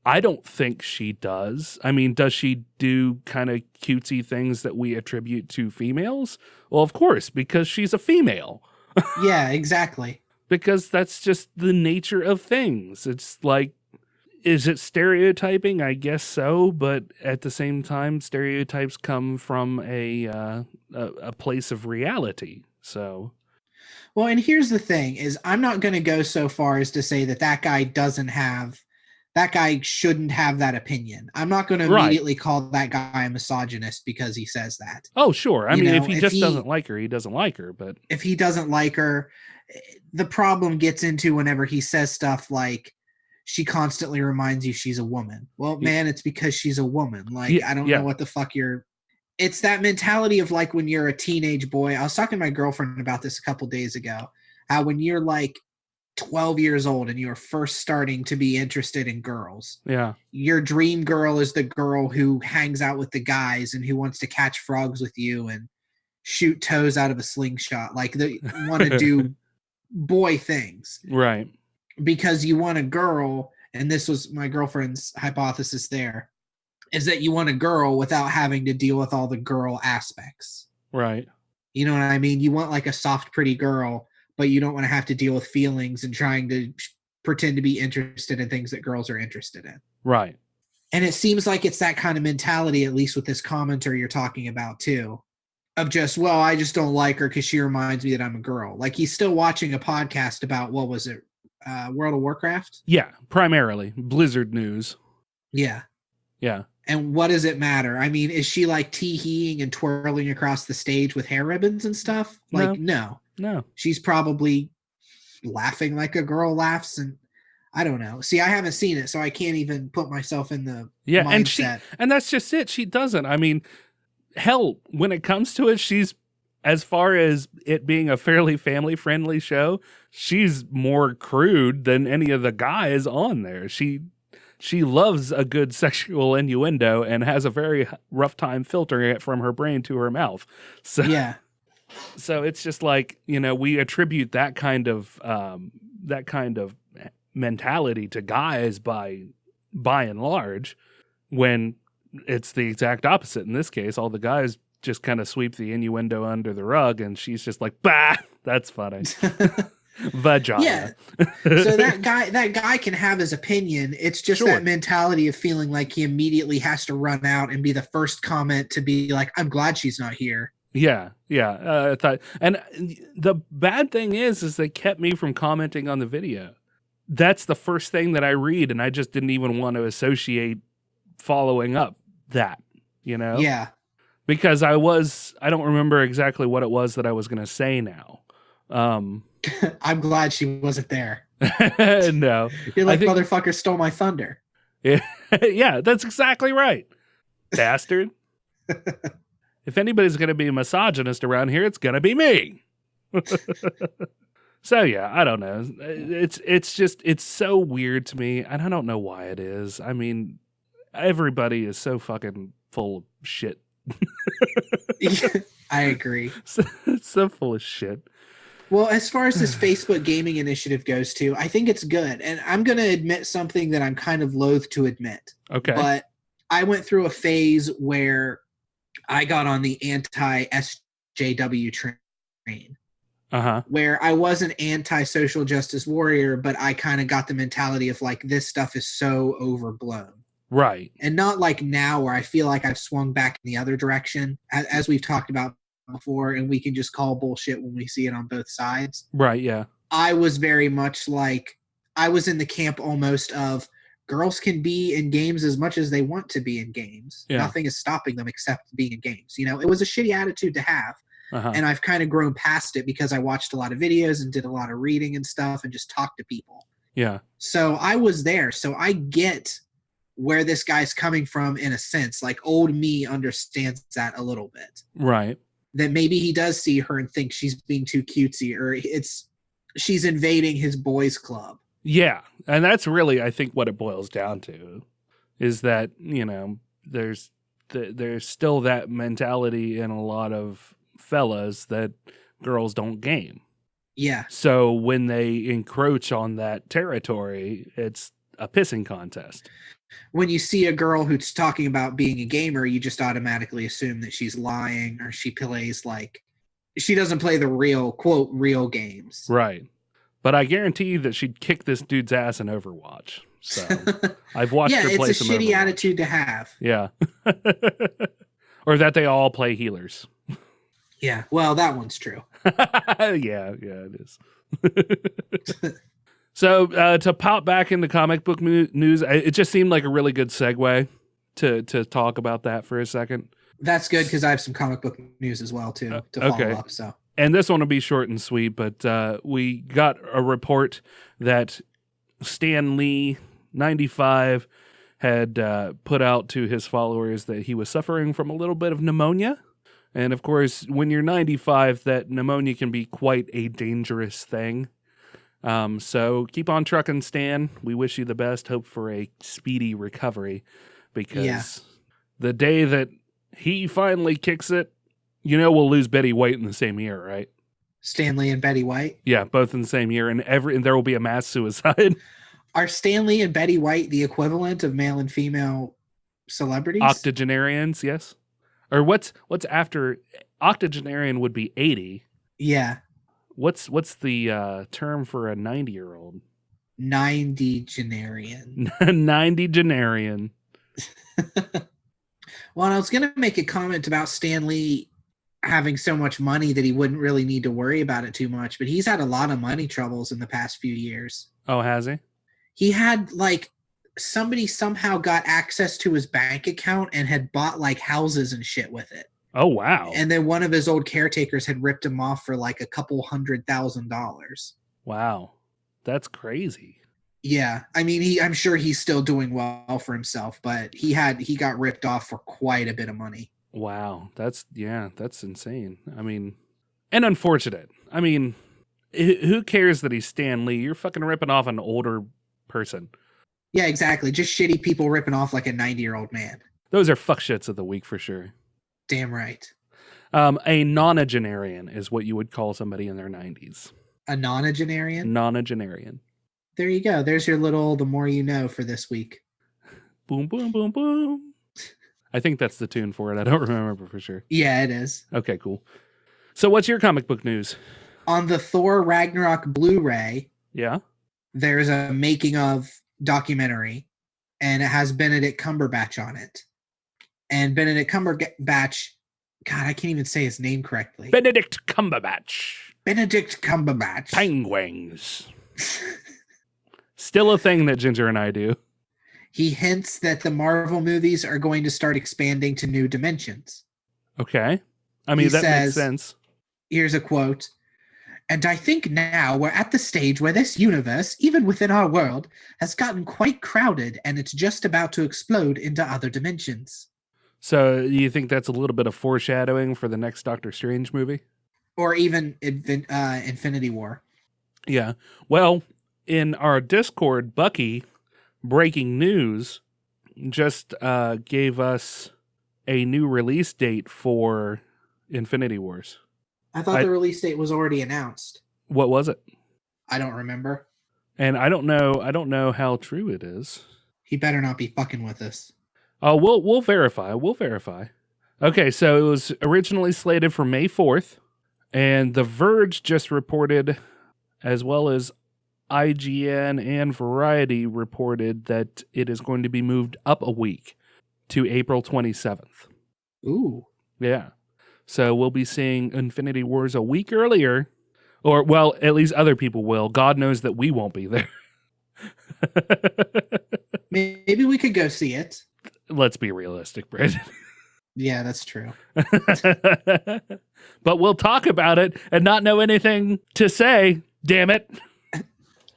I don't think she does. I mean, does she do kind of cutesy things that we attribute to females? Well, of course, because she's a female. Yeah, exactly. Because that's just the nature of things. It's like, is it stereotyping? I guess so, but at the same time, stereotypes come from a place of reality. So, well, and here's the thing: is I'm not going to go so far as to say that guy shouldn't have that opinion. I'm not going to immediately call that guy a misogynist because he says that. Oh, sure. I mean, if he just doesn't like her, he doesn't like her. But if he doesn't like her, the problem gets into whenever he says stuff like, she constantly reminds you she's a woman. Well, man, it's because she's a woman. Like, I don't know what the fuck it's that mentality of like when you're a teenage boy. I was talking to my girlfriend about this a couple days ago. How when you're like 12 years old and you're first starting to be interested in girls. Yeah. Your dream girl is the girl who hangs out with the guys and who wants to catch frogs with you and shoot toes out of a slingshot. Like they want to do boy things. Right. Because you want a girl, and this was my girlfriend's hypothesis there, is that you want a girl without having to deal with all the girl aspects. Right. You know what I mean? You want like a soft, pretty girl, but you don't want to have to deal with feelings and trying to pretend to be interested in things that girls are interested in. Right. And it seems like it's that kind of mentality, at least with this commenter you're talking about too, of just, well, I just don't like her because she reminds me that I'm a girl. Like he's still watching a podcast about, what was it? World of Warcraft? Yeah, primarily. Blizzard news. Yeah. Yeah. And what does it matter? I mean, is she like tee-heeing and twirling across the stage with hair ribbons and stuff? Like, no. She's probably laughing like a girl laughs, and I don't know. See, I haven't seen it, so I can't even put myself in the mindset. And that's just it. She doesn't. I mean, hell, when it comes to it, she's, as far as it being a fairly family-friendly show, she's more crude than any of the guys on there. She loves a good sexual innuendo and has a very rough time filtering it from her brain to her mouth. So, yeah. So it's just like, you know, we attribute that kind of mentality to guys by and large, when it's the exact opposite. In this case, all the guys just kind of sweep the innuendo under the rug, and she's just like, bah, that's funny. Vagina. Yeah. So that guy can have his opinion. It's just that mentality of feeling like he immediately has to run out and be the first comment to be like, I'm glad she's not here. Yeah. Yeah. I thought, and the bad thing is they kept me from commenting on the video. That's the first thing that I read, and I just didn't even want to associate following up that, you know? Yeah. Because I don't remember exactly what it was that I was going to say now. I'm glad she wasn't there. No. You're like, motherfucker stole my thunder. Yeah, yeah, that's exactly right. Bastard. If anybody's going to be a misogynist around here, it's going to be me. So yeah, I don't know. It's so weird to me, and I don't know why it is. I mean, everybody is so fucking full of shit. I agree. It's so full of shit. Well, as far as this Facebook gaming initiative goes too, I think it's good. And I'm going to admit something that I'm kind of loath to admit. Okay. But I went through a phase where I got on the anti-SJW train. Uh-huh. Where I was an anti-social justice warrior, but I kind of got the mentality of like, this stuff is so overblown. Right. And not like now where I feel like I've swung back in the other direction, as we've talked about before, and we can just call bullshit when we see it on both sides. Right, yeah. I was very much like, I was in the camp almost of girls can be in games as much as they want to be in games. Yeah. Nothing is stopping them except being in games. You know, it was a shitty attitude to have. Uh-huh. And I've kind of grown past it because I watched a lot of videos and did a lot of reading and stuff and just talked to people. Yeah. So I was there. So I get where this guy's coming from in a sense. Like old me understands that a little bit. Right. That maybe he does see her and think she's being too cutesy, or she's invading his boys club. Yeah. And that's really, I think, what it boils down to is that, you know, there's still that mentality in a lot of fellas that girls don't game. Yeah. So when they encroach on that territory, it's a pissing contest. When you see a girl who's talking about being a gamer, you just automatically assume that she's lying, or she plays like she doesn't play the real, quote, real games. Right. But I guarantee you that she'd kick this dude's ass in Overwatch. So I've watched her play some it's a shitty Overwatch. attitude to have. Yeah. Or that they all play healers. Yeah. Well, that one's true. Yeah, it is. So to pop back into comic book news, it just seemed like a really good segue to talk about that for a second. That's good because I have some comic book news as well too to follow up. So, and this one will be short and sweet, but we got a report that Stan Lee 95 had put out to his followers that he was suffering from a little bit of pneumonia. And of course, when you're 95, that pneumonia can be quite a dangerous thing. So keep on trucking, Stan. We wish you the best. Hope for a speedy recovery, because the day that he finally kicks it, you know, we'll lose Betty White in the same year, right? Stanley and Betty White? Yeah, both in the same year, and there will be a mass suicide. Are Stanley and Betty White the equivalent of male and female celebrities? Octogenarians, yes. Or what's after octogenarian would be 80. Yeah. What's the term for a 90-year-old? 90-genarian. 90-genarian. Well, I was going to make a comment about Stan Lee having so much money that he wouldn't really need to worry about it too much, but he's had a lot of money troubles in the past few years. Oh, has he? He had like somebody somehow got access to his bank account and had bought like houses and shit with it. Oh, wow. And then one of his old caretakers had ripped him off for like $200,000. Wow. That's crazy. Yeah. I mean, I'm sure he's still doing well for himself, but he got ripped off for quite a bit of money. Wow. That's insane. I mean, and unfortunate. I mean, who cares that he's Stan Lee? You're fucking ripping off an older person. Yeah, exactly. Just shitty people ripping off like a 90-year-old man. Those are fuck shits of the week for sure. Damn right. A nonagenarian is what you would call somebody in their 90s. A nonagenarian? Nonagenarian. There you go. There's your little the more you know for this week. Boom, boom, boom, boom. I think that's the tune for it. I don't remember for sure. Yeah, it is. Okay, cool. So what's your comic book news? On the Thor Ragnarok Blu-ray, Yeah? there's a making of documentary, and it has Benedict Cumberbatch on it. And Benedict Cumberbatch, God, I can't even say his name correctly. Benedict Cumberbatch. Benedict Cumberbatch. Penguins. Still a thing that Ginger and I do. He hints that the Marvel movies are going to start expanding to new dimensions. Okay. I mean, He that says, makes sense. Here's a quote. And I think now we're at the stage where this universe, even within our world, has gotten quite crowded, and it's just about to explode into other dimensions. So you think that's a little bit of foreshadowing for the next Doctor Strange movie? Or even Infinity War. Yeah. Well, in our Discord, Bucky, breaking news, just gave us a new release date for Infinity Wars. I thought the release date was already announced. What was it? I don't remember. And I don't know how true it is. He better not be fucking with us. Oh, we'll verify. We'll verify. Okay, so it was originally slated for May 4th, and The Verge just reported, as well as IGN and Variety reported, that it is going to be moved up a week to April 27th. Ooh. Yeah. So we'll be seeing Infinity Wars a week earlier, or, well, at least other people will. God knows that we won't be there. Maybe we could go see it. Let's be realistic, Brandon. Yeah, that's true. But we'll talk about it and not know anything to say. Damn it.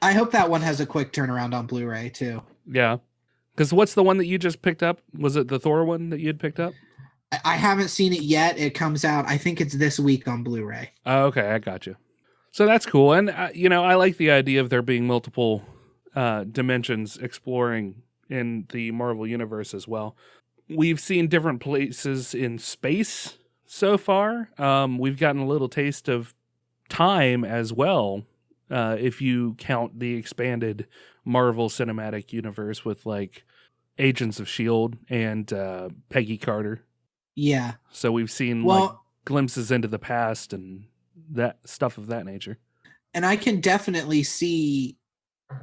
I hope that one has a quick turnaround on Blu-ray too. Yeah. Because what's the one that you just picked up? Was it the Thor one that you had picked up? I haven't seen it yet. It comes out, I think it's this week on Blu-ray. Oh, okay, I got you. So that's cool. And, I like the idea of there being multiple dimensions exploring in the Marvel Universe as well. We've seen different places in space so far. We've gotten a little taste of time as well, if you count the expanded Marvel Cinematic Universe with, like, Agents of S.H.I.E.L.D. and Peggy Carter. Yeah. So we've seen glimpses into the past and that stuff of that nature. And I can definitely see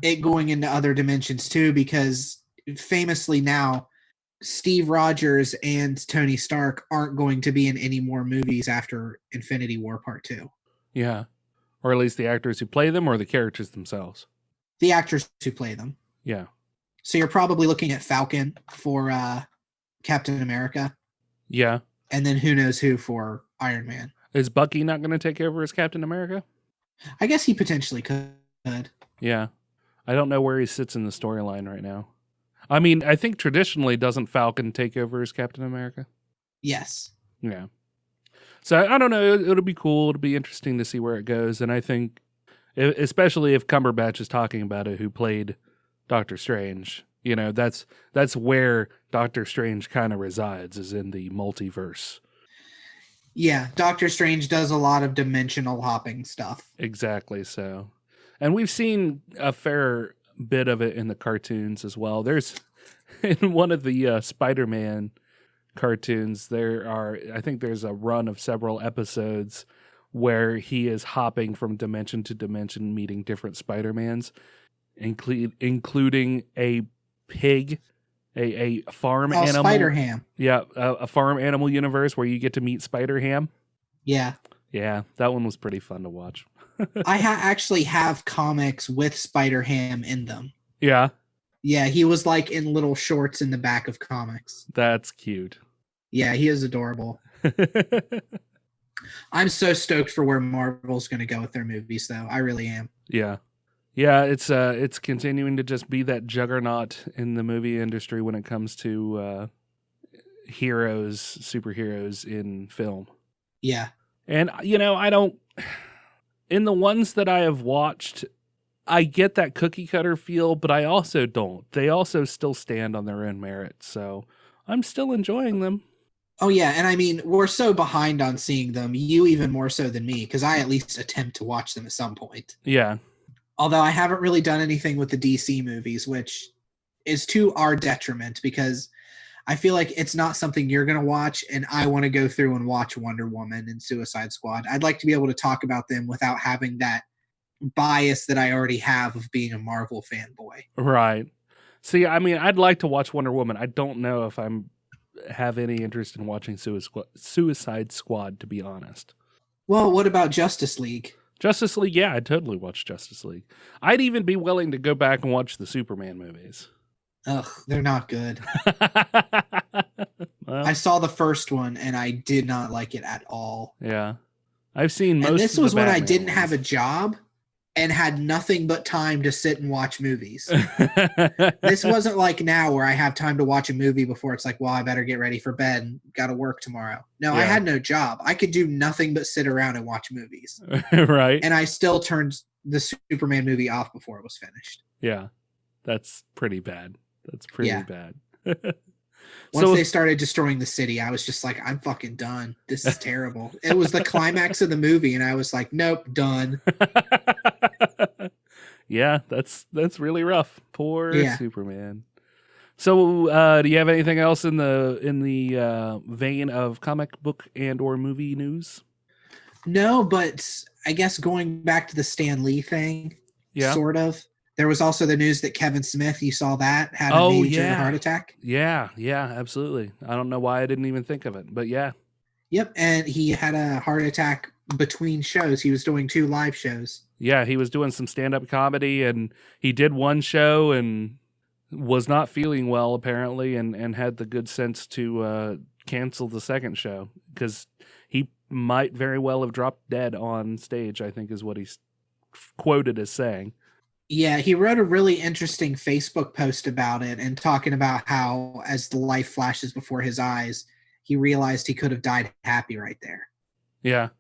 it going into other dimensions too, because famously now, Steve Rogers and Tony Stark aren't going to be in any more movies after Infinity War Part 2. Yeah. Or at least the actors who play them or the characters themselves. The actors who play them. Yeah. So you're probably looking at Falcon for Captain America. Yeah. And then who knows who for Iron Man. Is Bucky not going to take over as Captain America? I guess he potentially could. Yeah. I don't know where he sits in the storyline right now. I mean, I think traditionally doesn't Falcon take over as Captain America? Yes. Yeah. So I don't know. It'll be cool. It'll be interesting to see where it goes. And I think, especially if Cumberbatch is talking about it, who played Doctor Strange, that's where Doctor Strange kind of resides, is in the multiverse. Yeah, Doctor Strange does a lot of dimensional hopping stuff. Exactly so. And we've seen a fair bit of it in the cartoons as well. There's, in one of the Spider-Man cartoons, I think there's a run of several episodes where he is hopping from dimension to dimension, meeting different Spider-Mans, including a pig, a farm animal. Spider-Ham. Yeah, a farm animal universe where you get to meet Spider-Ham. Yeah. Yeah, that one was pretty fun to watch. I actually have comics with Spider-Ham in them. Yeah. Yeah, he was like in little shorts in the back of comics. That's cute. Yeah, he is adorable. I'm so stoked for where Marvel's going to go with their movies, though. I really am. Yeah. Yeah, it's continuing to just be that juggernaut in the movie industry when it comes to superheroes in film. Yeah. And, in the ones that I have watched, I get that cookie cutter feel, but I also don't. They also still stand on their own merit, so I'm still enjoying them. Oh, yeah, and I mean, we're so behind on seeing them, you even more so than me, because I at least attempt to watch them at some point. Yeah. Although I haven't really done anything with the DC movies, which is to our detriment, because I feel like it's not something you're going to watch, and I want to go through and watch Wonder Woman and Suicide Squad. I'd like to be able to talk about them without having that bias that I already have of being a Marvel fanboy. Right. See, I mean, I'd like to watch Wonder Woman. I don't know if I'm have any interest in watching Suicide Squad, to be honest. Well, what about Justice League? Justice League, yeah, I'd totally watch Justice League. I'd even be willing to go back and watch the Superman movies. Ugh, they're not good. Well, I saw the first one, and I did not like it at all. Yeah. I've seen most of the And this was when I Batman didn't ones. have a job, and had nothing but time to sit and watch movies. This wasn't like now where I have time to watch a movie before it's like, well, I better get ready for bed and got to work tomorrow. No, I had no job. I could do nothing but sit around and watch movies. Right. And I still turned the Superman movie off before it was finished. Yeah. That's pretty bad. That's pretty bad. Once they started destroying the city, I was just like, I'm fucking done. This is terrible. It was the climax of the movie, and I was like, nope, done. Yeah, that's really rough. Poor Superman. So, do you have anything else in the vein of comic book and or movie news? No, but I guess going back to the Stan Lee thing, sort of. There was also the news that Kevin Smith, you saw that, had a major heart attack. Yeah, absolutely. I don't know why I didn't even think of it, but yeah. Yep, and he had a heart attack between shows. He was doing 2 live shows. Yeah, he was doing some stand-up comedy, and he did one show and was not feeling well, apparently, and had the good sense to cancel the second show, because he might very well have dropped dead on stage, I think is what he's quoted as saying. Yeah, he wrote a really interesting Facebook post about it and talking about how as the life flashes before his eyes, he realized he could have died happy right there. Yeah.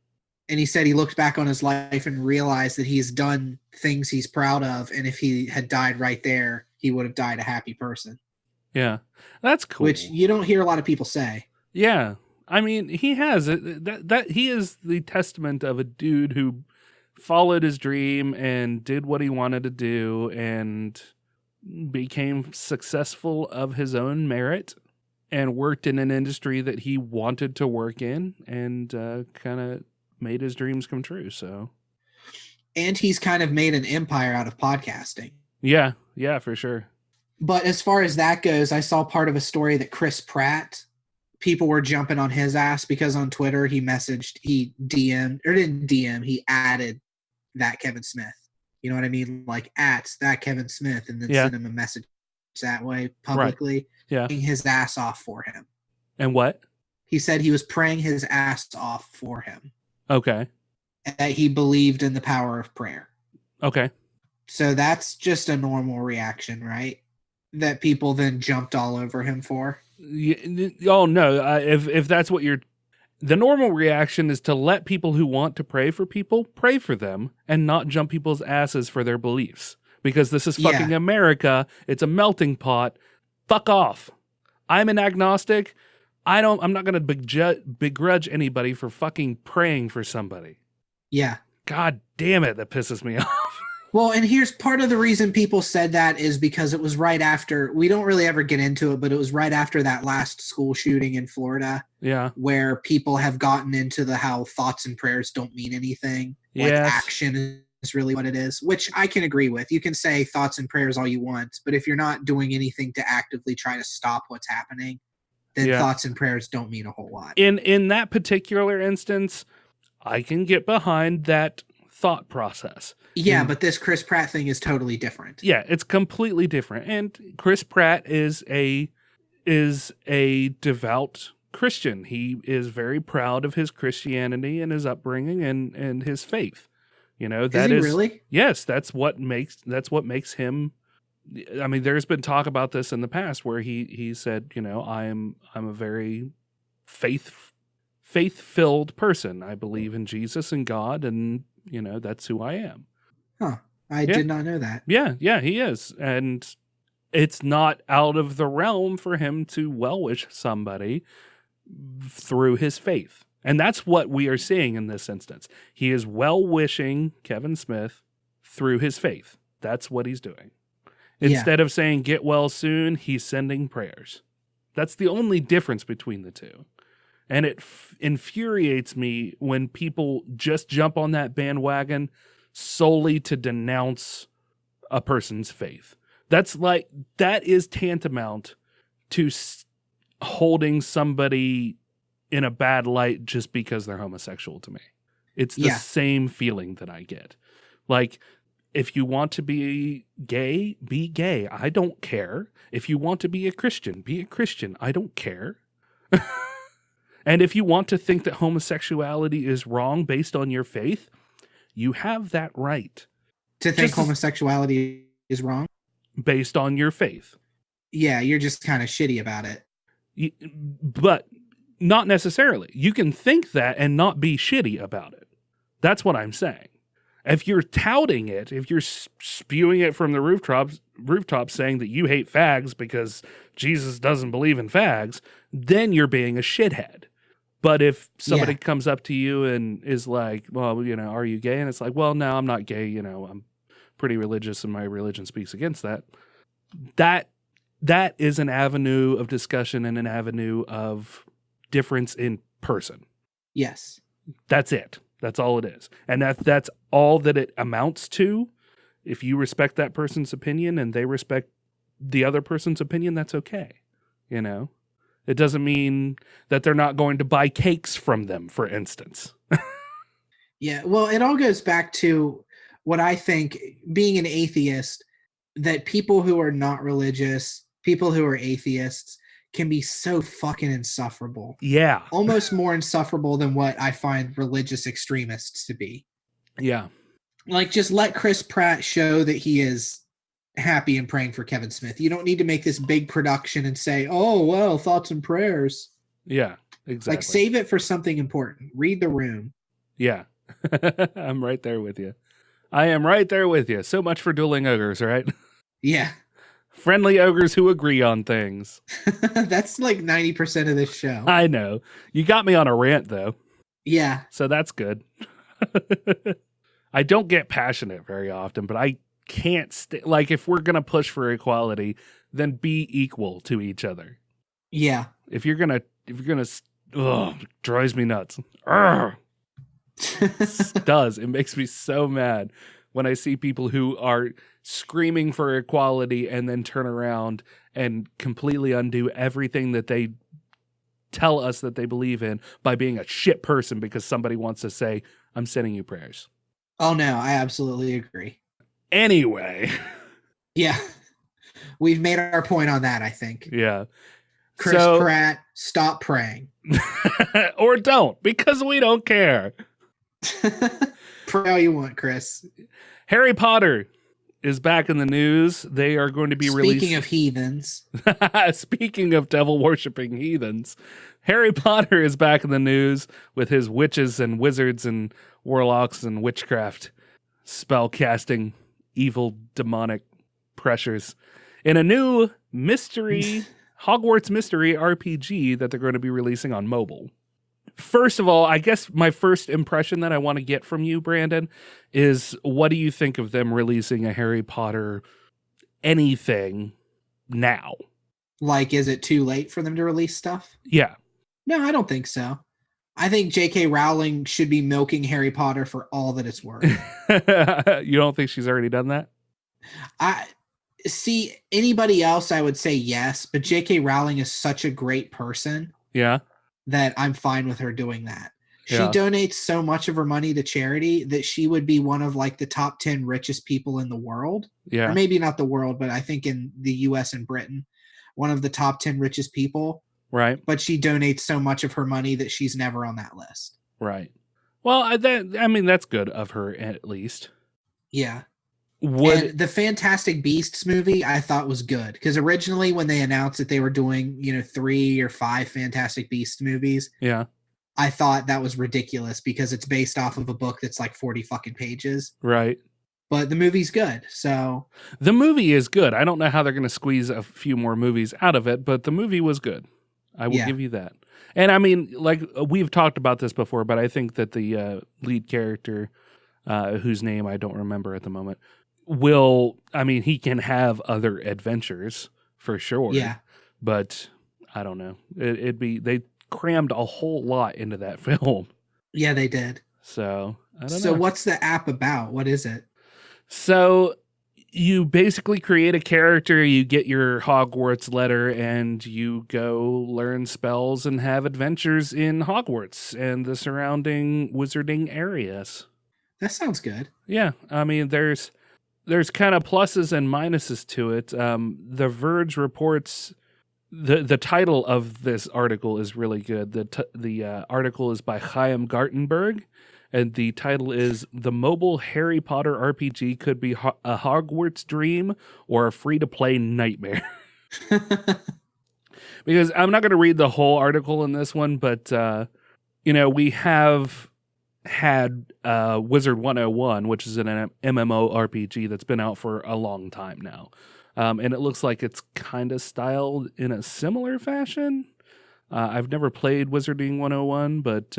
And he said he looked back on his life and realized that he's done things he's proud of. And if he had died right there, he would have died a happy person. Yeah, that's cool. Which you don't hear a lot of people say. Yeah. I mean, he has that he is the testament of a dude who followed his dream and did what he wanted to do and became successful of his own merit and worked in an industry that he wanted to work in and kind of made his dreams come true. So, and he's kind of made an empire out of podcasting. Yeah, for sure. But as far as that goes, I saw part of a story that Chris Pratt, people were jumping on his ass because on Twitter he added that Kevin Smith. You know what I mean? Like at that Kevin Smith, and then send him a message that way publicly, praying his ass off for him. And what? He said he was praying his ass off for him. Okay. And that he believed in the power of prayer. Okay. So that's just a normal reaction, right? That people then jumped all over him for. Oh no! If that's what the normal reaction is to let people who want to pray for people pray for them and not jump people's asses for their beliefs, because this is fucking America. It's a melting pot. Fuck off. I'm an agnostic. I'm not going to begrudge anybody for fucking praying for somebody. Yeah. God damn it, that pisses me off. Well, and here's part of the reason people said that is because it was right after, we don't really ever get into it, but it was right after that last school shooting in Florida. Yeah. Where people have gotten into the how thoughts and prayers don't mean anything. Like action is really what it is, which I can agree with. You can say thoughts and prayers all you want, but if you're not doing anything to actively try to stop what's happening, then thoughts and prayers don't mean a whole lot. In that particular instance, I can get behind that thought process. Yeah, but this Chris Pratt thing is totally different. Yeah, it's completely different. And Chris Pratt is a devout Christian. He is very proud of his Christianity and his upbringing and his faith. You know, that is really? Yes, that's what makes him. I mean, there's been talk about this in the past where he said, you know, I'm a very faith-filled person. I believe in Jesus and God, and you know, that's who I am. Huh. I did not know that. Yeah, he is. And it's not out of the realm for him to well-wish somebody through his faith. And that's what we are seeing in this instance. He is well-wishing Kevin Smith through his faith. That's what he's doing. Instead of saying, get well soon, he's sending prayers. That's the only difference between the two. And it infuriates me when people just jump on that bandwagon solely to denounce a person's faith. That is tantamount to holding somebody in a bad light just because they're homosexual to me. It's the same feeling that I get. Like, if you want to be gay, be gay. I don't care. If you want to be a Christian, be a Christian. I don't care. And if you want to think that homosexuality is wrong based on your faith, you have that right. To think homosexuality is wrong? Based on your faith. Yeah, you're just kind of shitty about it. But not necessarily. You can think that and not be shitty about it. That's what I'm saying. If you're touting it, if you're spewing it from the rooftops saying that you hate fags because Jesus doesn't believe in fags, then you're being a shithead. But if somebody comes up to you and is like, well, are you gay? And it's like, well, no, I'm not gay. I'm pretty religious and my religion speaks against that. That is an avenue of discussion and an avenue of difference in person. Yes. That's it. That's all it is. And that's all that it amounts to. If you respect that person's opinion and they respect the other person's opinion, that's okay. It doesn't mean that they're not going to buy cakes from them, for instance. Yeah, well, it all goes back to what I think, being an atheist, that people who are not religious, people who are atheists, can be so fucking insufferable. Yeah. Almost more insufferable than what I find religious extremists to be. Yeah. Like, just let Chris Pratt show that he is happy and praying for Kevin Smith. You don't need to make this big production and say, oh, well, thoughts and prayers. Yeah, exactly. Like, save it for something important. Read the room. Yeah. I'm right there with you. I am right there with you. So much for Dueling Ogres, right? Yeah. Friendly ogres who agree on things. That's like 90% of this show. I know. You got me on a rant, though. Yeah. So that's good. I don't get passionate very often, but I can't like, if we're going to push for equality, then be equal to each other. Yeah. If you're going to, it drives me nuts. It does. It makes me so mad when I see people who are screaming for equality and then turn around and completely undo everything that they tell us that they believe in by being a shit person because somebody wants to say, I'm sending you prayers. Oh, no, I absolutely agree. Anyway. Yeah. We've made our point on that, I think. Yeah. Chris Pratt, stop praying. Or don't, because we don't care. Pray all you want, Chris. Harry Potter is back in the news. They are going to be released. Speaking of heathens. Speaking of devil-worshipping heathens, Harry Potter is back in the news with his witches and wizards and warlocks and witchcraft spell-casting evil demonic pressures in a new mystery Hogwarts mystery RPG that they're going to be releasing on mobile. First of all, I guess my first impression that I want to get from you, Brandon, is what do you think of them releasing a Harry Potter anything now? Like, is it too late for them to release stuff? Yeah. No, I don't think so. I think J.K. Rowling should be milking Harry Potter for all that it's worth. You don't think she's already done that? I see anybody else, I would say yes, but J.K. Rowling is such a great person. Yeah. That I'm fine with her doing that. She Yeah. donates so much of her money to charity that she would be one of like the top 10 richest people in the world. Yeah. Or maybe not the world, but I think in the US and Britain, one of the top 10 richest people. Right. But she donates so much of her money that she's never on that list. Right. Well, that's good of her at least. Yeah. And the Fantastic Beasts movie I thought was good because originally when they announced that they were doing, 3 or 5 Fantastic Beasts movies, yeah, I thought that was ridiculous because it's based off of a book that's like 40 fucking pages. Right. But the movie's good. So the movie is good. I don't know how they're going to squeeze a few more movies out of it, but the movie was good. I will give you that. And I mean, like we've talked about this before, but I think that the lead character, whose name I don't remember at the moment, he can have other adventures for sure. Yeah. But I don't know. They crammed a whole lot into that film. Yeah, they did. So I don't know. So what's the app about? What is it? So you basically create a character, you get your Hogwarts letter, and you go learn spells and have adventures in Hogwarts and the surrounding wizarding areas. That sounds good. Yeah. I mean, there's kind of pluses and minuses to it. The Verge reports the title of this article is really good. The article is by Chaim Gartenberg, and the title is "The Mobile Harry Potter RPG Could Be a Hogwarts Dream or a Free-to-Play Nightmare." Because I'm not going to read the whole article in this one, but we have had Wizard 101, which is an MMORPG that's been out for a long time now. And it looks like it's kind of styled in a similar fashion. I've never played Wizarding 101, but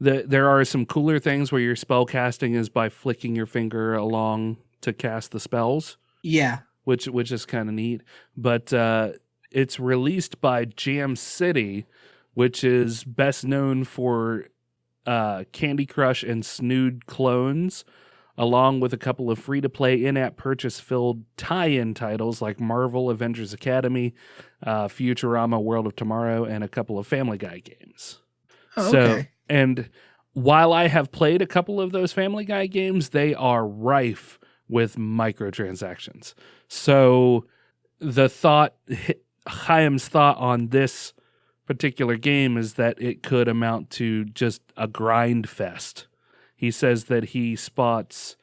there are some cooler things where your spell casting is by flicking your finger along to cast the spells. Yeah. Which is kind of neat. But it's released by Jam City, which is best known for Candy Crush and Snood clones, along with a couple of free-to-play in-app purchase-filled tie-in titles like Marvel Avengers Academy, Futurama World of Tomorrow, and a couple of Family Guy games. Oh, okay. And while I have played a couple of those Family Guy games, they are rife with microtransactions. So Chaim's thought on this particular game is that it could amount to just a grind fest. He says that he spots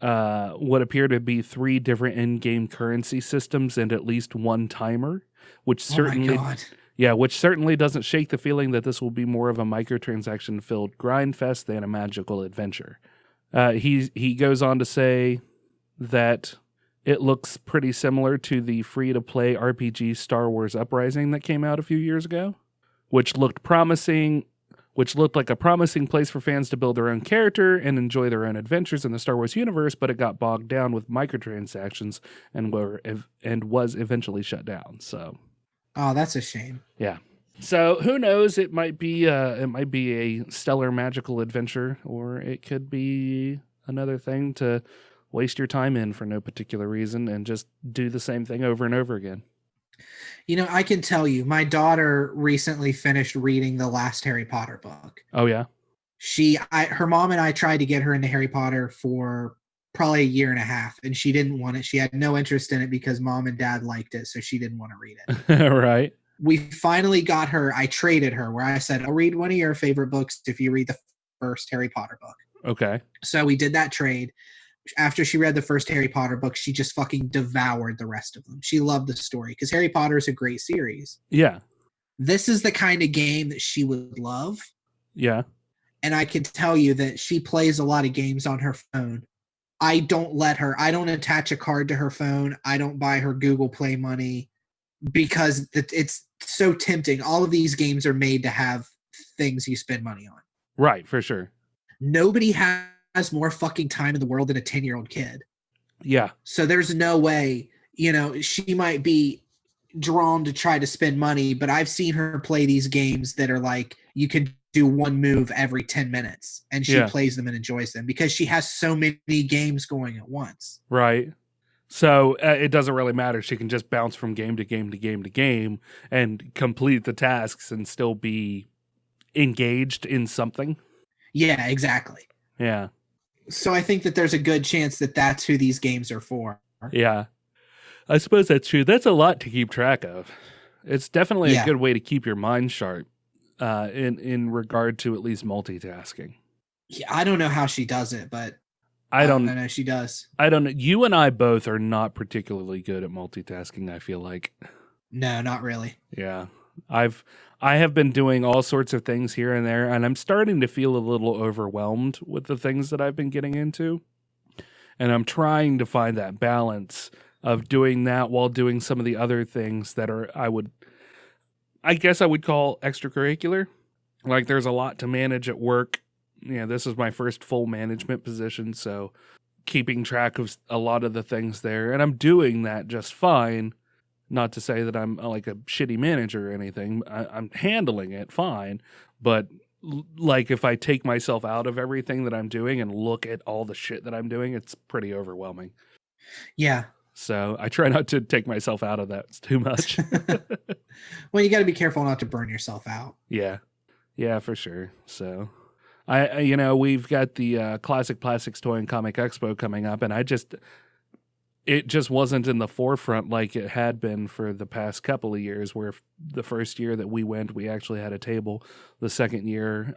what appear to be 3 different in-game currency systems and at least one timer, which certainly, which certainly doesn't shake the feeling that this will be more of a microtransaction-filled grind fest than a magical adventure. He goes on to say that it looks pretty similar to the free-to-play RPG Star Wars Uprising that came out a few years ago, which looked like a promising place for fans to build their own character and enjoy their own adventures in the Star Wars universe, but it got bogged down with microtransactions and was eventually shut down. So, oh, that's a shame. Yeah. So who knows? It might be a stellar magical adventure, or it could be another thing to waste your time in for no particular reason and just do the same thing over and over again. I can tell you, my daughter recently finished reading the last Harry Potter book. Oh, yeah? Her mom and I tried to get her into Harry Potter for probably a year and a half, and she didn't want it. She had no interest in it because mom and dad liked it, so she didn't want to read it. Right. We finally got her. I traded her where I said, I'll read one of your favorite books if you read the first Harry Potter book. Okay. So we did that trade. After she read the first Harry Potter book, she just fucking devoured the rest of them. She loved the story because Harry Potter is a great series. Yeah. This is the kind of game that she would love. Yeah. And I can tell you that she plays a lot of games on her phone. I don't attach a card to her phone. I don't buy her Google Play money because it's so tempting. All of these games are made to have things you spend money on. Right, for sure. Nobody has more fucking time in the world than a 10-year-old kid. Yeah. So there's no way, she might be drawn to try to spend money, but I've seen her play these games that are like, you could do one move every 10 minutes and she plays them and enjoys them because she has so many games going at once. Right. So it doesn't really matter. She can just bounce from game to game to game to game and complete the tasks and still be engaged in something. Yeah, exactly. Yeah. So I think that there's a good chance that that's who these games are for. Yeah. I suppose that's true. That's a lot to keep track of. It's definitely a good way to keep your mind sharp in regard to at least multitasking. Yeah, I don't know how she does it, but I know she does. I don't know. You and I both are not particularly good at multitasking, I feel like. No, not really. Yeah. I have been doing all sorts of things here and there, and I'm starting to feel a little overwhelmed with the things that I've been getting into. And I'm trying to find that balance of doing that while doing some of the other things that are, I guess I would call extracurricular. Like there's a lot to manage at work. This is my first full management position, so keeping track of a lot of the things there. And I'm doing that just fine. Not to say that I'm like a shitty manager or anything. I'm handling it fine. But like if I take myself out of everything that I'm doing and look at all the shit that I'm doing, it's pretty overwhelming. Yeah. So I try not to take myself out of that too much. Well, you got to be careful not to burn yourself out. Yeah. Yeah, for sure. So we've got the Classic Plastics Toy and Comic Expo coming up, and it just wasn't in the forefront like it had been for the past couple of years, where the first year that we went, we actually had a table. The second year,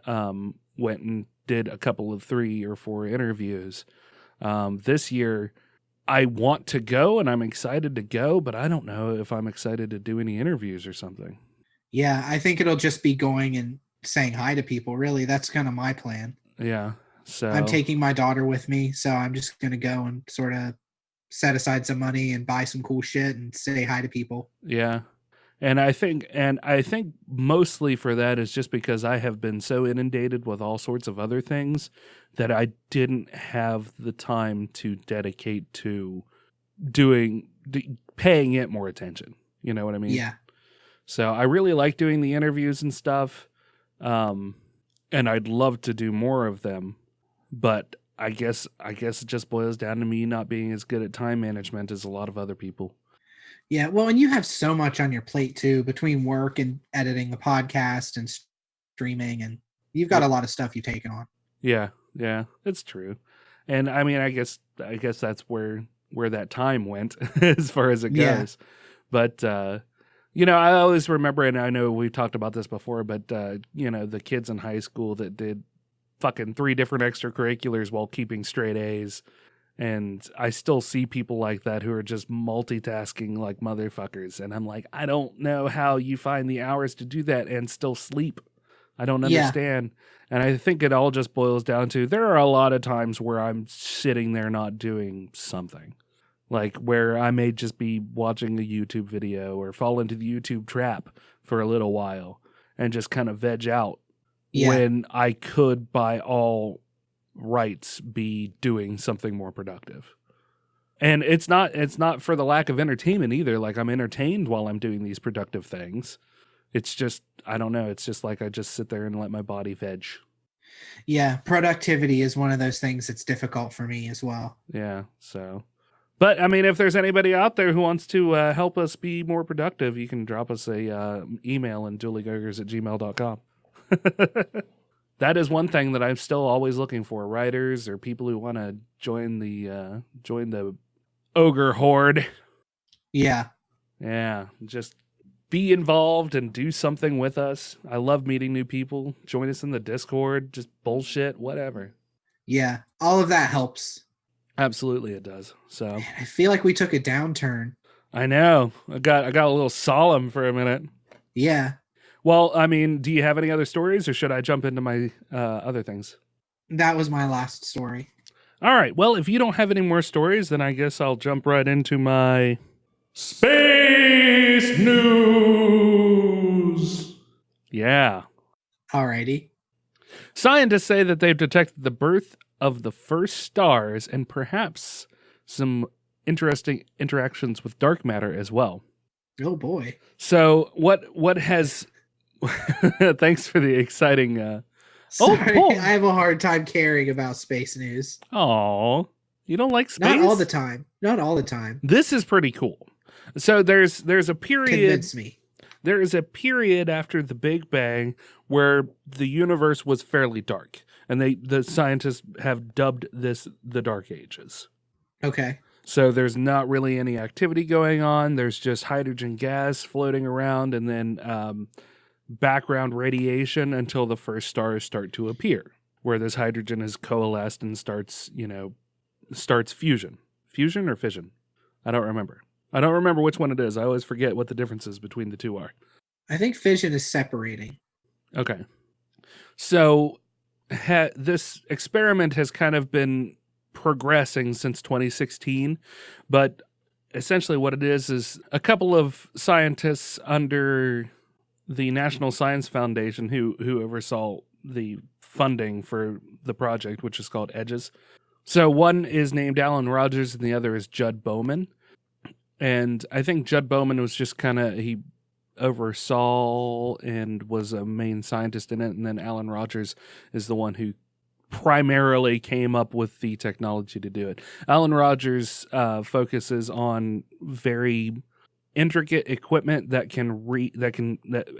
went and did a couple of 3 or 4 interviews. This year, I want to go and I'm excited to go, but I don't know if I'm excited to do any interviews or something. Yeah, I think it'll just be going and saying hi to people. Really, that's kind of my plan. Yeah. So I'm taking my daughter with me, so I'm just going to go and sort of set aside some money and buy some cool shit and say hi to people. Yeah. And I think mostly for that is just because I have been so inundated with all sorts of other things that I didn't have the time to dedicate to paying it more attention. You know what I mean? Yeah. So I really like doing the interviews and stuff. And I'd love to do more of them, but I guess it just boils down to me not being as good at time management as a lot of other people. Yeah, well, and you have so much on your plate too, between work and editing the podcast and streaming, and you've got a lot of stuff you've taken on. Yeah, it's true. And I mean, I guess that's where that time went as far as it goes. Yeah. But I always remember, and I know we talked about this before, but the kids in high school that did fucking 3 different extracurriculars while keeping straight A's. And I still see people like that who are just multitasking like motherfuckers. And I'm like, I don't know how you find the hours to do that and still sleep. I don't understand. Yeah. And I think it all just boils down to, there are a lot of times where I'm sitting there not doing something. Like where I may just be watching a YouTube video or fall into the YouTube trap for a little while and just kind of veg out. Yeah. When I could, by all rights, be doing something more productive. And it's not for the lack of entertainment either. Like, I'm entertained while I'm doing these productive things. It's just, I don't know, it's just like I just sit there and let my body veg. Yeah, productivity is one of those things that's difficult for me as well. Yeah, so. But, I mean, if there's anybody out there who wants to help us be more productive, you can drop us a email at dueling-ogres@gmail.com. That is one thing that I'm still always looking for, writers or people who want to join the ogre horde. Yeah. Yeah, just be involved and do something with us. I love meeting new people. Join us in the Discord, just bullshit, whatever. Yeah, all of that helps. Absolutely it does. So man, I feel like we took a downturn. I know. I got a little solemn for a minute. Yeah. Well, I mean, do you have any other stories, or should I jump into my other things? That was my last story. All right. Well, if you don't have any more stories, then I guess I'll jump right into my space news. Yeah. Alrighty. Scientists say that they've detected the birth of the first stars and perhaps some interesting interactions with dark matter as well. Oh boy. So what has thanks for the exciting Sorry, I have a hard time caring about space news. Oh, you don't like space? Not all the time. Not all the time. This is pretty cool. So there's a period. Convince me. There is a period after the Big Bang where the universe was fairly dark, and the scientists have dubbed this the Dark Ages. Okay. So there's not really any activity going on. There's just hydrogen gas floating around, and then background radiation until the first stars start to appear, where this hydrogen is coalesced and starts fusion. Fusion or fission? I don't remember. I don't remember which one it is. I always forget what the differences between the two are. I think fission is separating. Okay. So this experiment has kind of been progressing since 2016, but essentially what it is a couple of scientists under the National Science Foundation who oversaw the funding for the project, which is called EDGES. So one is named Alan Rogers and the other is Judd Bowman. And I think Judd Bowman was just he oversaw and was a main scientist in it. And then Alan Rogers is the one who primarily came up with the technology to do it. Alan Rogers focuses on very intricate equipment that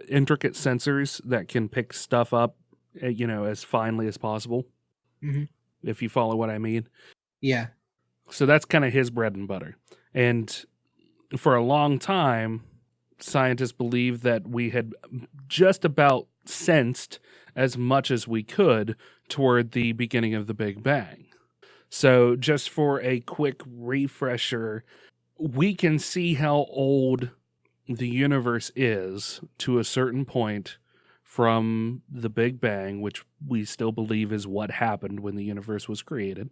intricate sensors that can pick stuff up, as finely as possible. Mm-hmm. If you follow what I mean. Yeah. So that's kind of his bread and butter. And for a long time, scientists believed that we had just about sensed as much as we could toward the beginning of the Big Bang. So just for a quick refresher, we can see how old the universe is to a certain point from the Big Bang, which we still believe is what happened when the universe was created.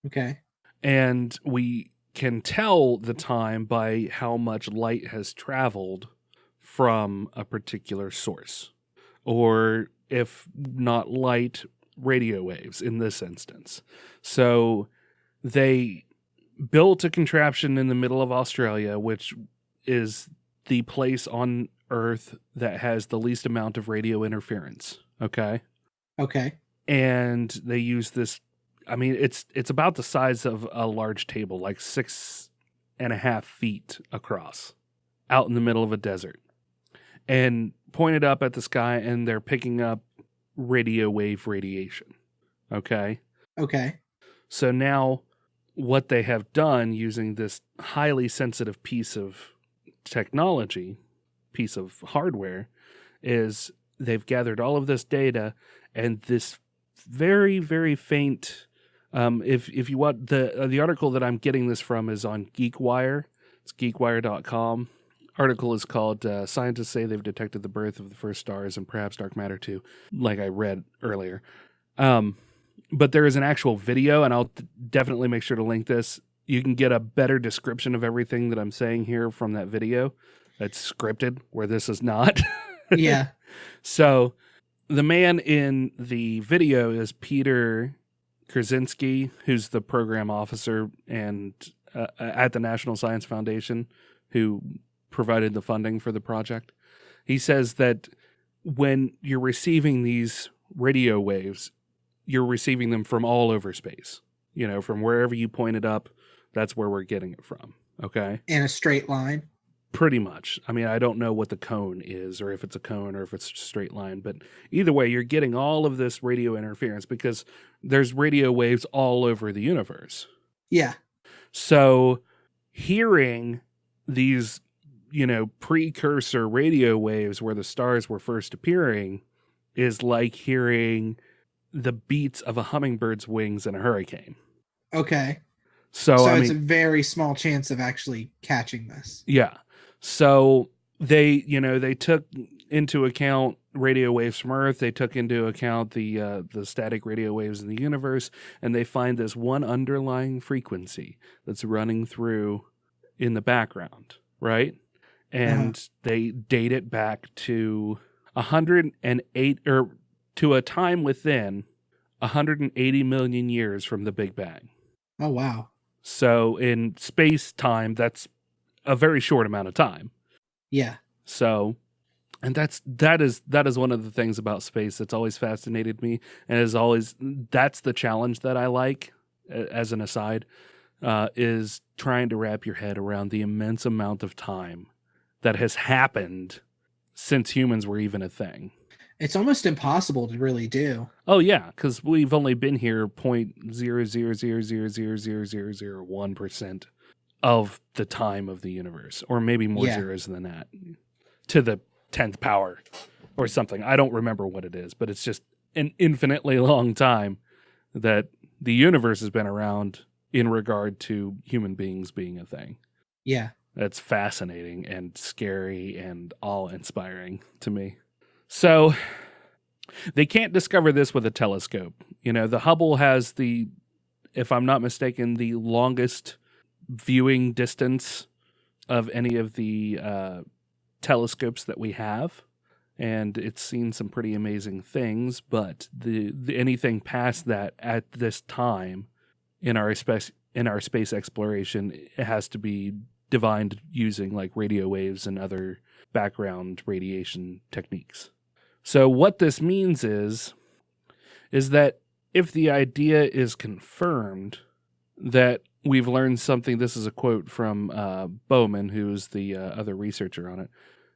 Okay. And we can tell the time by how much light has traveled from a particular source. Or if not light, radio waves in this instance. So they built a contraption in the middle of Australia, which is the place on Earth that has the least amount of radio interference. Okay. Okay. And they use this. I mean, it's about the size of a large table, like 6.5 feet across, out in the middle of a desert, and pointed up at the sky, and they're picking up radio wave radiation. Okay. Okay. So now what they have done using this highly sensitive piece of technology, piece of hardware, is they've gathered all of this data and this very, very faint, if you want, the article that I'm getting this from is on GeekWire. It's geekwire.com. Article is called Scientists Say They've Detected the Birth of the First Stars and Perhaps Dark Matter Too, like I read earlier. But there is an actual video, and I'll definitely make sure to link this. You can get a better description of everything that I'm saying here from that video. That's scripted, where this is not. Yeah. So the man in the video is Peter Krasinski, who's the program officer and at the National Science Foundation, who provided the funding for the project. He says that when you're receiving these radio waves, you're receiving them from all over space. You know, from wherever you point it up, that's where we're getting it from. Okay? In a straight line. Pretty much. I mean, I don't know what the cone is, or if it's a cone, or if it's a straight line, but either way, you're getting all of this radio interference because there's radio waves all over the universe. Yeah. So hearing these, you know, precursor radio waves where the stars were first appearing is like hearing the beats of a hummingbird's wings in a hurricane. Okay. So I it's mean, a very small chance of actually catching this. yeah. So they took into account radio waves from Earth. They took into account the static radio waves in the universe, and they find this one underlying frequency that's running through in the background, right? And they date it back to 108, or to a time within 180 million years from the Big Bang. Oh, wow. So in space time, that's a very short amount of time. Yeah. So, and that is one of the things about space that's always fascinated me, and that's the challenge that I like. As an aside, is trying to wrap your head around the immense amount of time that has happened since humans were even a thing. It's almost impossible to really do. Oh yeah, because we've only been here 0.000000001% of the time of the universe, or maybe more zeros than that, to the 10th power or something. I don't remember what it is, but it's just an infinitely long time that the universe has been around in regard to human beings being a thing. Yeah. That's fascinating and scary and awe-inspiring to me. So they can't discover this with a telescope. You know, the Hubble has if I'm not mistaken, the longest viewing distance of any of the telescopes that we have, and it's seen some pretty amazing things. But the anything past that at this time in our space exploration, it has to be divined using like radio waves and other background radiation techniques. So what this means is that if the idea is confirmed that we've learned something, this is a quote from Bowman, who is the other researcher on it.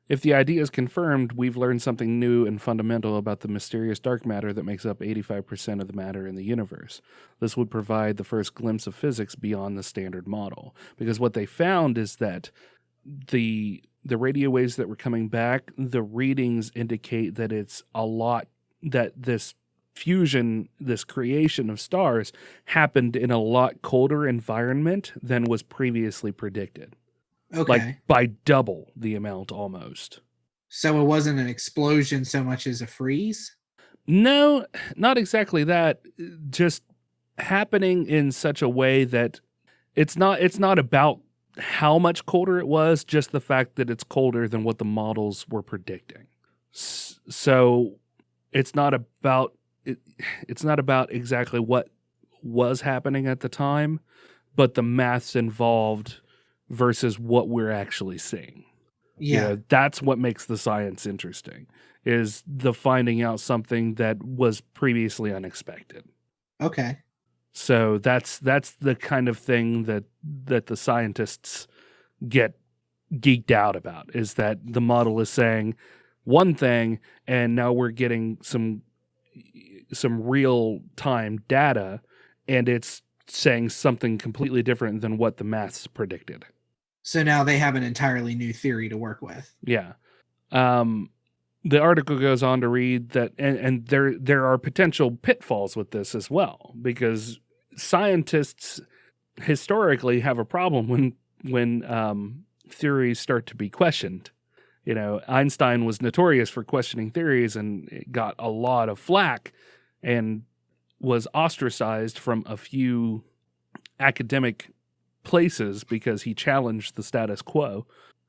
If the idea is confirmed, we've learned something new and fundamental about the mysterious dark matter that makes up 85% of the matter in the universe. This would provide the first glimpse of physics beyond the standard model. Because what they found is that the radio waves that were coming back, the readings indicate that it's a lot, that this fusion, this creation of stars, happened in a lot colder environment than was previously predicted. Okay. Like by double the amount almost. So it wasn't an explosion so much as a freeze? No, not exactly that. Just happening in such a way that it's not about how much colder it was, just the fact that it's colder than what the models were predicting. So it's not about exactly what was happening at the time, but the maths involved versus what we're actually seeing. Yeah. That's what makes the science interesting, is the finding out something that was previously unexpected. Okay. So that's the kind of thing that the scientists get geeked out about, is that the model is saying one thing and now we're getting some real time data and it's saying something completely different than what the maths predicted. So now they have an entirely new theory to work with. Yeah. The article goes on to read that, and there are potential pitfalls with this as well, because scientists historically have a problem when theories start to be questioned. Einstein was notorious for questioning theories and it got a lot of flack and was ostracized from a few academic places because he challenged the status quo.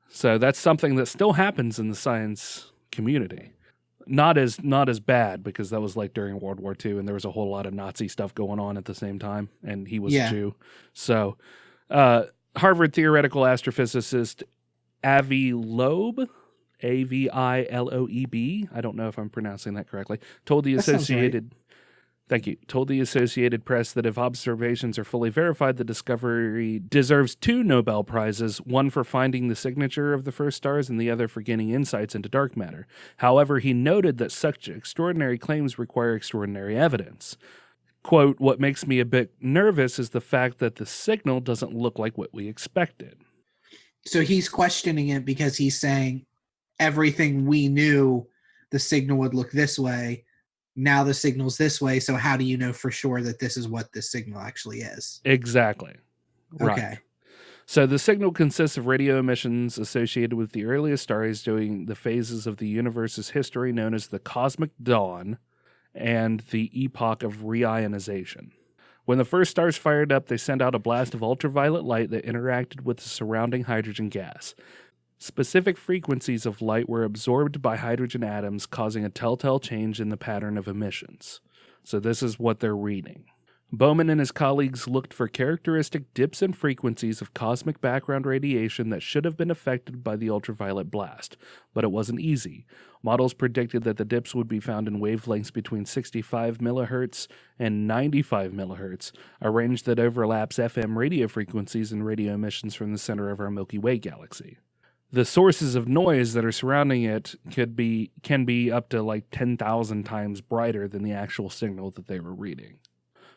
So that's something that still happens in the science community. Not as bad, because that was like during World War II and there was a whole lot of Nazi stuff going on at the same time, and he was a Jew. So Harvard theoretical astrophysicist Avi Loeb, Aviloeb, I don't know if I'm pronouncing that correctly, told the Associated Press that if observations are fully verified, the discovery deserves 2 Nobel Prizes, one for finding the signature of the first stars and the other for gaining insights into dark matter. However, he noted that such extraordinary claims require extraordinary evidence. Quote, "What makes me a bit nervous is the fact that the signal doesn't look like what we expected." So he's questioning it because he's saying everything we knew, the signal would look this way. Now the signal's this way, so how do you know for sure that this is what this signal actually is? Exactly. Right. Okay. So the signal consists of radio emissions associated with the earliest stars during the phases of the universe's history known as the cosmic dawn and the epoch of reionization. When the first stars fired up, they sent out a blast of ultraviolet light that interacted with the surrounding hydrogen gas. Specific frequencies of light were absorbed by hydrogen atoms, causing a telltale change in the pattern of emissions. So this is what they're reading. Bowman and his colleagues looked for characteristic dips in frequencies of cosmic background radiation that should have been affected by the ultraviolet blast, but it wasn't easy. Models predicted that the dips would be found in wavelengths between 65 MHz and 95 MHz, a range that overlaps FM radio frequencies and radio emissions from the center of our Milky Way galaxy. The sources of noise that are surrounding it can be up to like 10,000 times brighter than the actual signal that they were reading.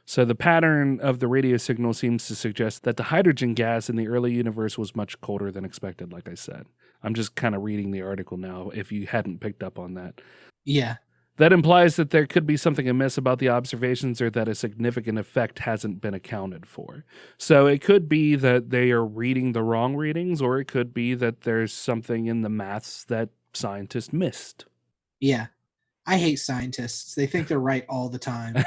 So the pattern of the radio signal seems to suggest that the hydrogen gas in the early universe was much colder than expected, like I said. I'm just kind of reading the article now, if you hadn't picked up on that. Yeah. That implies that there could be something amiss about the observations, or that a significant effect hasn't been accounted for. So it could be that they are reading the wrong readings, or it could be that there's something in the maths that scientists missed. Yeah. I hate scientists. They think they're right all the time.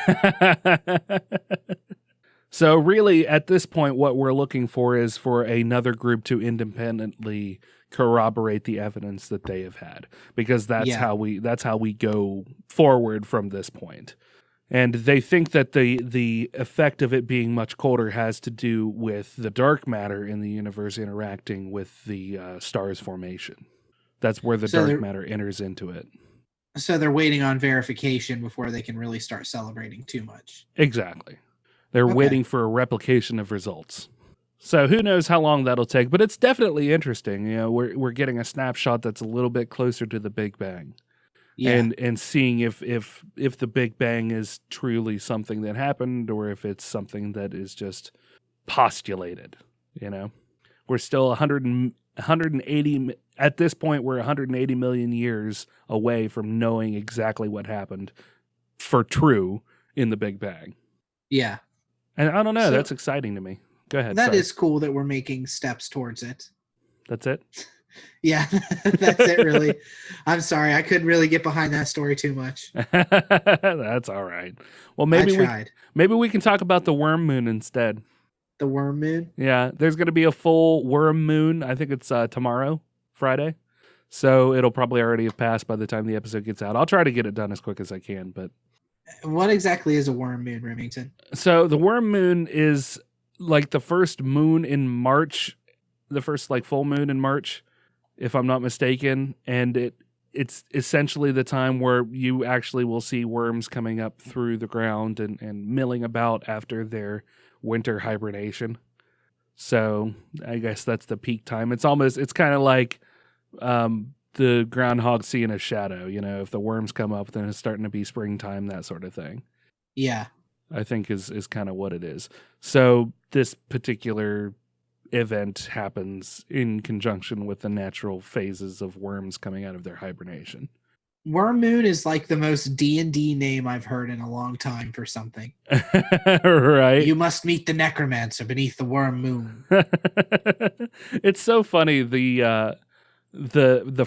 So really, at this point, what we're looking for is for another group to independently corroborate the evidence that they have had, because that's how we go forward from this point. And they think that the effect of it being much colder has to do with the dark matter in the universe interacting with the star's formation. That's where the dark matter enters into it. So they're waiting on verification before they can really start celebrating too much. Exactly. They're waiting for a replication of results. So who knows how long that'll take, but it's definitely interesting. You know, we're getting a snapshot that's a little bit closer to the Big Bang. Yeah. And seeing if the Big Bang is truly something that happened or if it's something that is just postulated, you know. We're still 180 at this point, we're 180 million years away from knowing exactly what happened for true in the Big Bang. Yeah. And I don't know, So- that's exciting to me. Go ahead. That sorry. is cool that we're making steps towards it. That's it. Yeah, that's it, really. I'm sorry. I couldn't really get behind that story too much. That's all right. Well, maybe I tried. maybe we can talk about the worm moon instead. The worm moon? Yeah, there's going to be a full worm moon. I think it's tomorrow, Friday. So it'll probably already have passed by the time the episode gets out. I'll try to get it done as quick as I can. But What exactly is a worm moon, Remington? so the worm moon is like the first moon in March, the first like full moon in March, if I'm not mistaken. And it's essentially the time where you actually will see worms coming up through the ground and milling about after their winter hibernation. So I guess that's the peak time. It's kind of like the groundhog seeing a shadow. You know, if the worms come up, then it's starting to be springtime, that sort of thing. Yeah. I think is kind of what it is. So this particular event happens in conjunction with the natural phases of worms coming out of their hibernation. Worm moon is like the most D&D name I've heard in a long time for something. Right? You must meet the necromancer beneath the worm moon. It's so funny the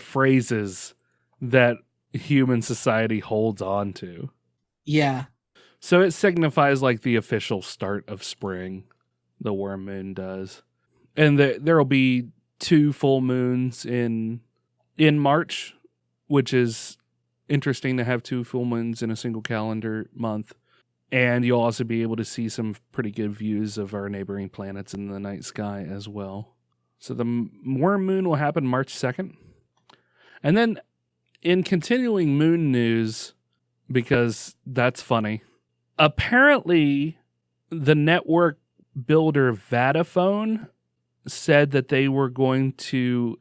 phrases that human society holds on to. Yeah. So it signifies like the official start of spring, the worm moon does. And there'll be 2 full moons in March, which is interesting to have 2 full moons in a single calendar month. And you'll also be able to see some pretty good views of our neighboring planets in the night sky as well. So the worm moon will happen March 2nd. And then in continuing moon news, because that's funny, apparently the network builder Vodafone said that they were going to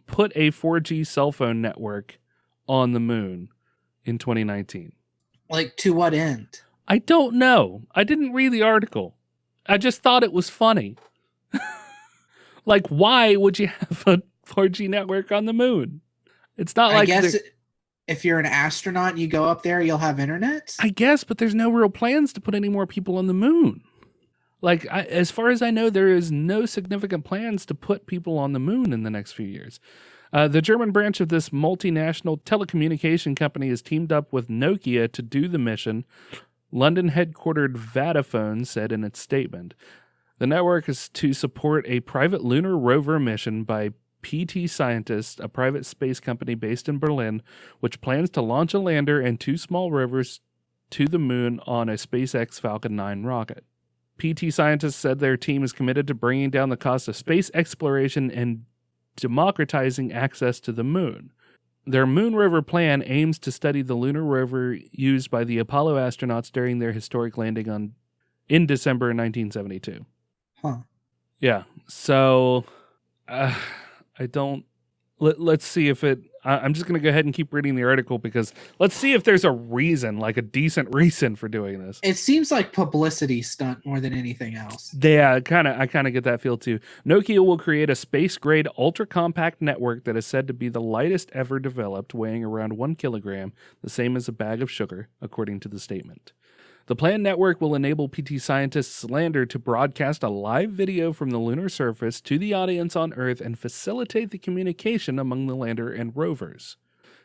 put a 4G cell phone network on the moon in 2019. Like, to what end? I don't know. I didn't read the article. I just thought it was funny. Like, why would you have a 4G network on the moon? It's not like... I guess if you're an astronaut and you go up there, you'll have internet? I guess, but there's no real plans to put any more people on the moon. Like, as far as I know, there is no significant plans to put people on the moon in the next few years. The German branch of this multinational telecommunication company has teamed up with Nokia to do the mission, London-headquartered Vodafone said in its statement. The network is to support a private lunar rover mission by PT Scientists, a private space company based in Berlin, which plans to launch a lander and 2 small rovers to the moon on a SpaceX Falcon 9 rocket. PT Scientists said their team is committed to bringing down the cost of space exploration and democratizing access to the moon. Their moon rover plan aims to study the lunar rover used by the Apollo astronauts during their historic landing in December 1972. Huh. Yeah, so I don't... Let's see if it... I'm just going to go ahead and keep reading the article because let's see if there's a reason, like a decent reason for doing this. It seems like publicity stunt more than anything else. Yeah, I kind of get that feel too. Nokia will create a space-grade ultra-compact network that is said to be the lightest ever developed, weighing around 1 kilogram, the same as a bag of sugar, according to the statement. The planned network will enable PT Scientists' lander to broadcast a live video from the lunar surface to the audience on Earth and facilitate the communication among the lander and rovers.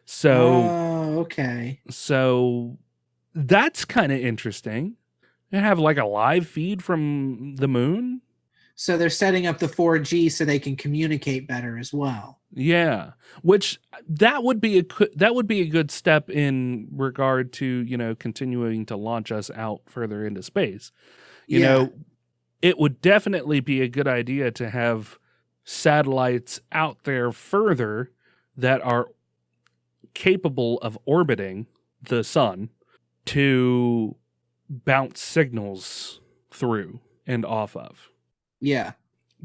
So, okay. So that's kind of interesting. You have like a live feed from the moon. So they're setting up the 4G so they can communicate better as well. Yeah, which that would be a good step in regard to, you know, continuing to launch us out further into space. You know, it would definitely be a good idea to have satellites out there further that are capable of orbiting the sun to bounce signals through and off of. Yeah.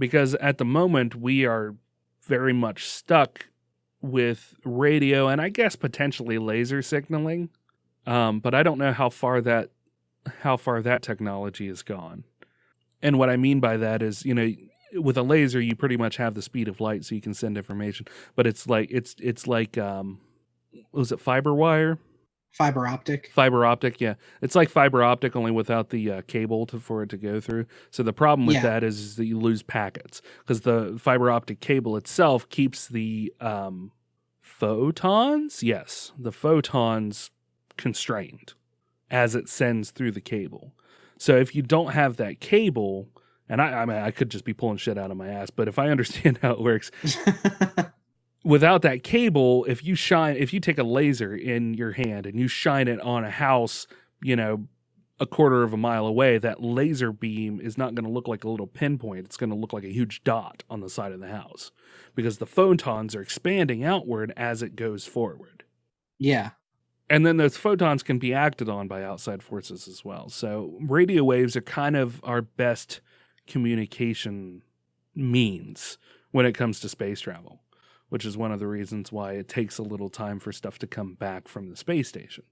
because at the moment we are very much stuck with radio and I guess potentially laser signaling. But I don't know how far that technology is gone. And what I mean by that is, with a laser, you pretty much have the speed of light, so you can send information. But it's like was it fiber wire? Fiber optic. Fiber optic, yeah. It's like fiber optic, only without the cable for it to go through. So the problem with that is that you lose packets because the fiber optic cable itself keeps the photons. Yes, the photons constrained as it sends through the cable. So if you don't have that cable, and I mean, I could just be pulling shit out of my ass, but if I understand how it works, without that cable, if you take a laser in your hand and you shine it on a house, a quarter of a mile away, that laser beam is not going to look like a little pinpoint. It's going to look like a huge dot on the side of the house because the photons are expanding outward as it goes forward. Yeah. And then those photons can be acted on by outside forces as well. So radio waves are kind of our best communication means when it comes to space travel, which is one of the reasons why it takes a little time for stuff to come back from the space station.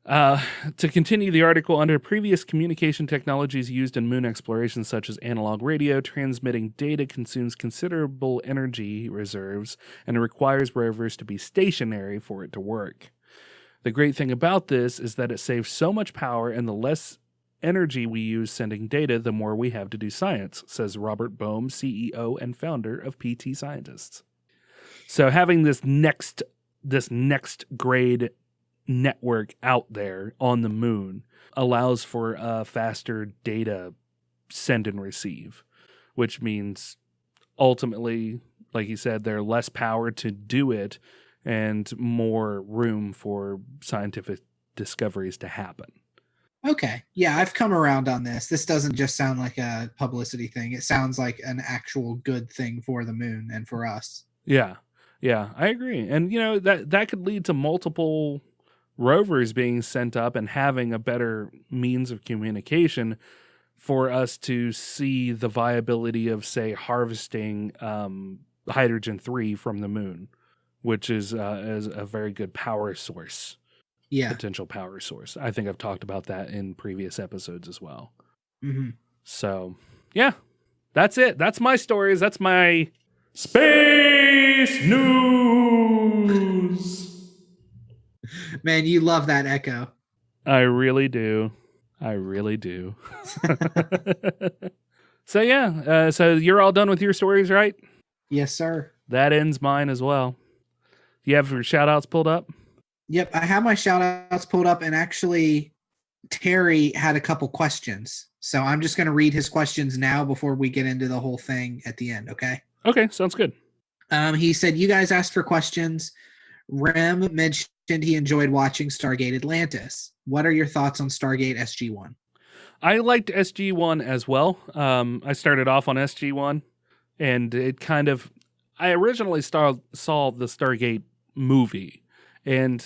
To continue the article, under previous communication technologies used in moon exploration, such as analog radio, transmitting data consumes considerable energy reserves and requires rovers to be stationary for it to work. The great thing about this is that it saves so much power, and the less energy we use sending data, the more we have to do science, says Robert Bohm, CEO and founder of PT Scientists. So having this next grade network out there on the moon allows for a faster data send and receive, which means ultimately, like you said, there's less power to do it and more room for scientific discoveries to happen. Okay. Yeah, I've come around on this. This doesn't just sound like a publicity thing. It sounds like an actual good thing for the moon and for us. Yeah, I agree. And, that could lead to multiple rovers being sent up and having a better means of communication for us to see the viability of, say, harvesting hydrogen-3 from the moon, which is a very good power source. Yeah. Potential power source. I think I've talked about that in previous episodes as well. Mm-hmm. So, yeah, that's it. That's my stories. That's my space news. Man, you love that echo. I really do. So, yeah. So you're all done with your stories, right? Yes, sir. That ends mine as well. You have your shout-outs pulled up? Yep, I have my shout-outs pulled up, and actually Terry had a couple questions. So I'm just going to read his questions now before we get into the whole thing at the end, okay? Okay, sounds good. He said, you guys asked for questions. Rem mentioned he enjoyed watching Stargate Atlantis. What are your thoughts on Stargate SG-1? I liked SG-1 as well. I started off on SG-1, and it kind of... I originally saw the Stargate movie, and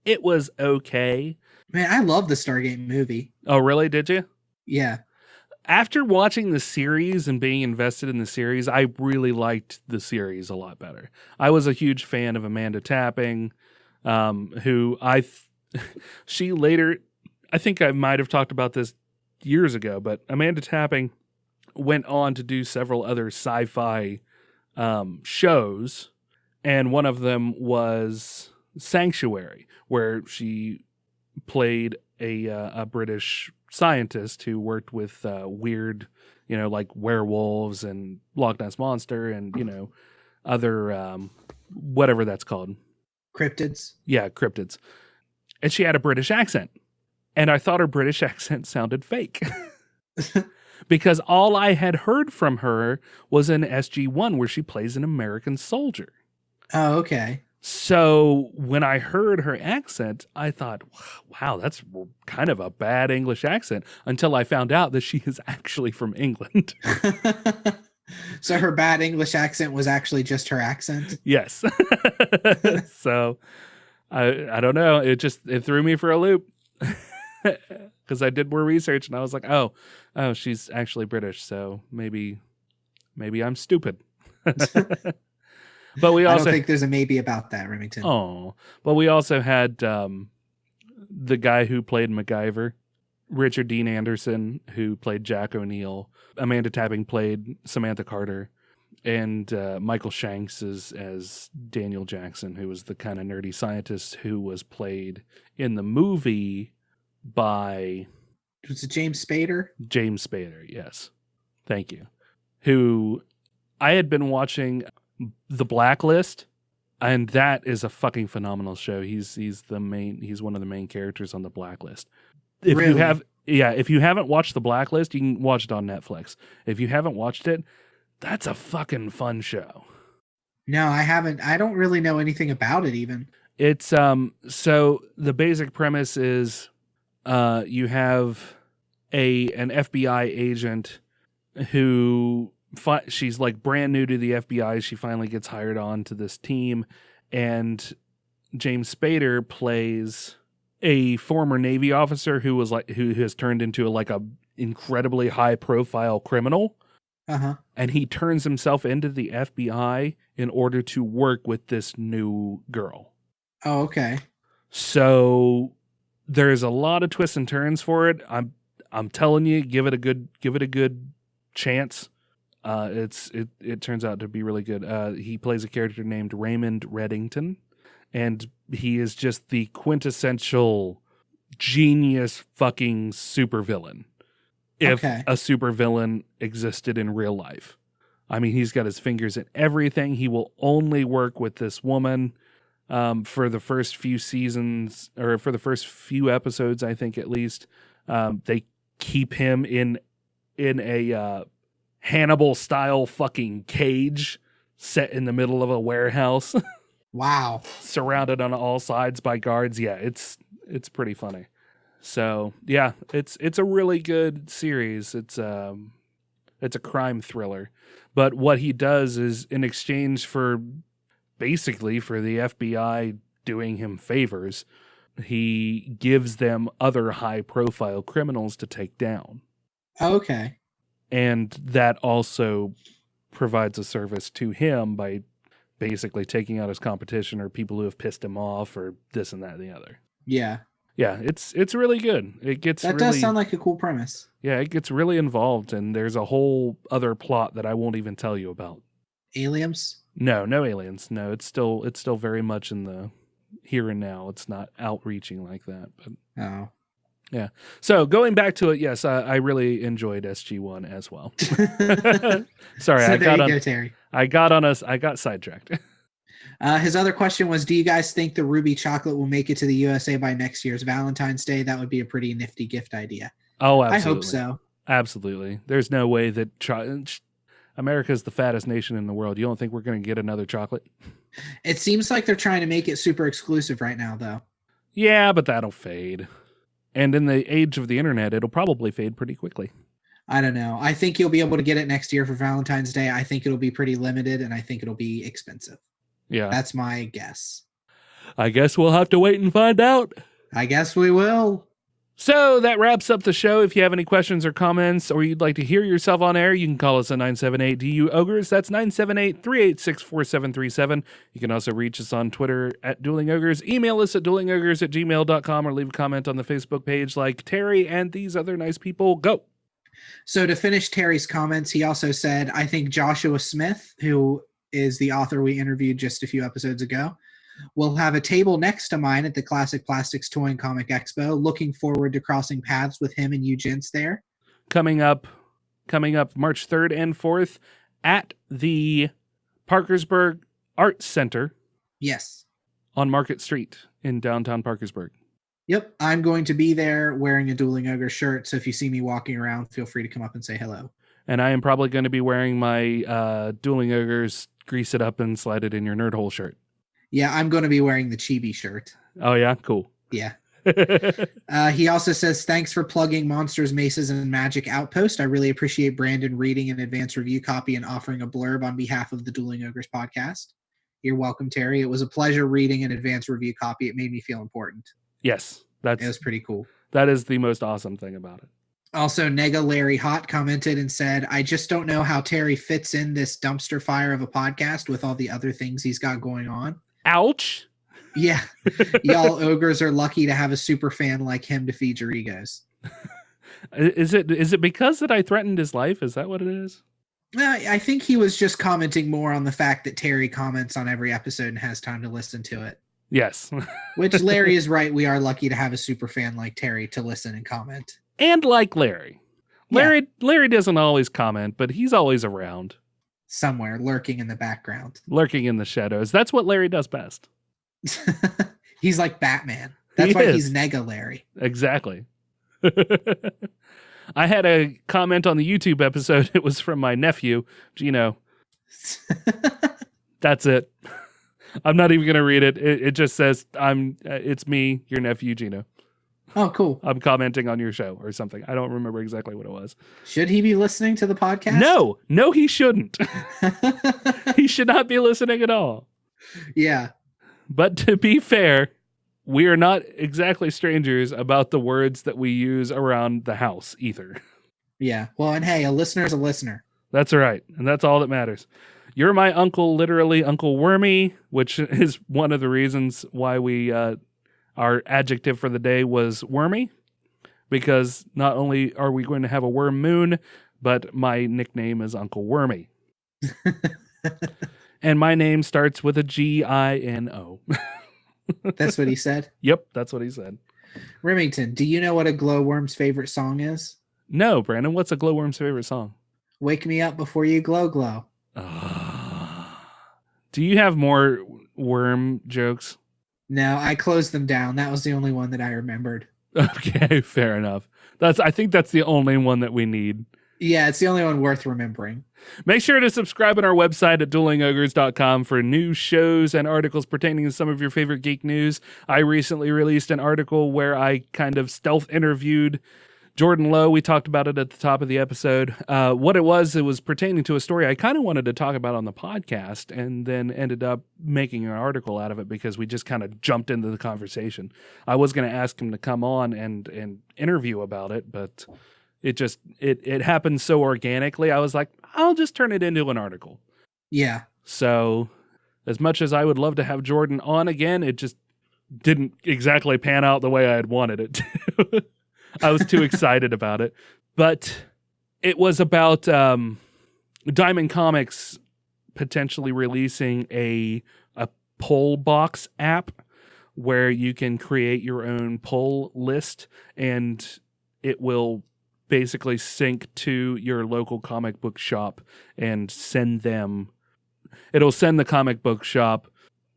it was okay. Man, I love the Stargate movie. Oh, really? Did you? Yeah. After watching the series and being invested in the series, I really liked the series a lot better. I was a huge fan of Amanda Tapping, who she later, I think I might have talked about this years ago, but Amanda Tapping went on to do several other sci-fi shows, and one of them was Sanctuary, where she played a British scientist who worked with weird, like werewolves and Loch Ness Monster and, other, whatever that's called. Cryptids. Yeah, cryptids. And she had a British accent. And I thought her British accent sounded fake. Because all I had heard from her was in SG-1 where she plays an American soldier. Oh, okay. So when I heard her accent, I thought, wow, that's kind of a bad English accent, until I found out that she is actually from England. So her bad English accent was actually just her accent? Yes. So I don't know. It threw me for a loop. because I did more research and I was like, oh, she's actually British, so maybe I'm stupid. But we I also don't think there's a maybe about that, Remington. but we also had the guy who played MacGyver, Richard Dean Anderson, who played Jack O'Neill. Amanda Tapping played Samantha Carter, and Michael Shanks as Daniel Jackson, who was the kind of nerdy scientist who was played in the movie by... Was it James Spader? James Spader, yes. Thank you. Who I had been watching The Blacklist, and that is a fucking phenomenal show. He's one of the main characters on The Blacklist. If you haven't watched The Blacklist, you can watch it on Netflix. If you haven't watched it, that's a fucking fun show. No, I haven't. I don't really know anything about it even. It's so the basic premise is you have an FBI agent who she's like brand new to the FBI. She finally gets hired on to this team, and James Spader plays a former Navy officer who has turned into a incredibly high profile criminal. Uh-huh. And he turns himself into the FBI in order to work with this new girl. Oh, okay. So there's a lot of twists and turns for it. I'm telling you, give it a good chance. It turns out to be really good. He plays a character named Raymond Reddington, and he is just the quintessential genius fucking supervillain. If a supervillain existed in real life. I mean, he's got his fingers in everything. He will only work with this woman for the first few seasons, or for the first few episodes, I think at least. They keep him in a Hannibal-style fucking cage set in the middle of a warehouse. Wow. Surrounded on all sides by guards. Yeah, it's pretty funny. So yeah, it's a really good series. It's a crime thriller, but what he does is, in exchange for the FBI doing him favors, he gives them other high profile criminals to take down. Okay. And that also provides a service to him by basically taking out his competition or people who have pissed him off or this and that and the other. Yeah. Yeah, it's really good. That does sound like a cool premise. Yeah, it gets really involved, and there's a whole other plot that I won't even tell you about. Aliens? No aliens. No, it's still very much in the here and now. It's not outreaching like that. But yeah. So going back to it, yes, I really enjoyed SG1 as well. Sorry, so Terry. I got sidetracked. His other question was, do you guys think the Ruby chocolate will make it to the USA by next year's Valentine's Day? That would be a pretty nifty gift idea. Oh, absolutely. I hope so. Absolutely. There's no way that America is the fattest nation in the world. You don't think we're going to get another chocolate? It seems like they're trying to make it super exclusive right now, though. Yeah, but that'll fade. And in the age of the internet, it'll probably fade pretty quickly. I don't know. I think you'll be able to get it next year for Valentine's Day. I think it'll be pretty limited, and I think it'll be expensive. Yeah. That's my guess. I guess we'll have to wait and find out. I guess we will. So that wraps up the show. If you have any questions or comments, or you'd like to hear yourself on air, you can call us at 978 DU-OGRES. That's 978-386-4737. You can also reach us on Twitter at Dueling Ogres. Email us at duelingogres@gmail.com, or leave a comment on the Facebook page like Terry and these other nice people. Go. So to finish Terry's comments, he also said, I think Joshua Smith, who is the author we interviewed just a few episodes ago, will have a table next to mine at the Classic Plastics Toy and Comic Expo. Looking forward to crossing paths with him and you gents there. Coming up March 3rd and 4th at the Parkersburg Arts Center. Yes. On Market Street in downtown Parkersburg. Yep, I'm going to be there wearing a Dueling Ogre shirt, so if you see me walking around, feel free to come up and say hello. And I am probably going to be wearing my Dueling Ogres Grease It Up and Slide It in Your Nerd Hole shirt. Yeah, I'm going to be wearing the Chibi shirt. Oh, yeah? Cool. Yeah. He also says, thanks for plugging Monsters, Maces, and Magic Outpost. I really appreciate Brandon reading an advanced review copy and offering a blurb on behalf of the Dueling Ogres podcast. You're welcome, Terry. It was a pleasure reading an advanced review copy. It made me feel important. Yes. It was pretty cool. That is the most awesome thing about it. Also, Nega Larry Hot commented and said, I just don't know how Terry fits in this dumpster fire of a podcast with all the other things he's got going on. Ouch. Yeah. Y'all ogres are lucky to have a super fan like him to feed your egos. Is it because that I threatened his life? Is that what it is? I think he was just commenting more on the fact that Terry comments on every episode and has time to listen to it. Yes. Which Larry is right. We are lucky to have a super fan like Terry to listen and comment. And like Larry. Larry doesn't always comment, but he's always around. Somewhere, lurking in the background. Lurking in the shadows. That's what Larry does best. He's like Batman. That's why he's Nega Larry. Exactly. I had a comment on the YouTube episode. It was from my nephew, Gino. That's it. I'm not even going to read it. It just says, it's me, your nephew, Gino. Oh, cool. I'm commenting on your show or something. I don't remember exactly what it was. Should he be listening to the podcast? No, he shouldn't. He should not be listening at all. Yeah. But to be fair, we are not exactly strangers about the words that we use around the house either. Yeah. Well, and hey, a listener is a listener. That's right. And that's all that matters. You're my uncle, literally Uncle Wormy, which is one of the reasons why our adjective for the day was wormy, because not only are we going to have a worm moon, but my nickname is Uncle Wormy. And my name starts with a Gino. That's what he said? Yep, that's what he said. Remington, do you know what a glowworm's favorite song is? No, Brandon, what's a glowworm's favorite song? Wake me up before you glow. Do you have more worm jokes? No, I closed them down. That was the only one that I remembered. Okay, fair enough. I think that's the only one that we need. Yeah, it's the only one worth remembering. Make sure to subscribe on our website at duelingogres.com for news, shows, and articles pertaining to some of your favorite geek news. I recently released an article where I kind of stealth interviewed Jordan Lowe. We talked about it at the top of the episode. What it was pertaining to a story I kind of wanted to talk about on the podcast, and then ended up making an article out of it because we just kind of jumped into the conversation. I was going to ask him to come on and interview about it, but it happened so organically. I was like, I'll just turn it into an article. Yeah. So as much as I would love to have Jordan on again, it just didn't exactly pan out the way I had wanted it to. I was too excited about it. But it was about Diamond Comics potentially releasing a pull box app where you can create your own pull list, and it will basically sync to your local comic book shop and it'll send the comic book shop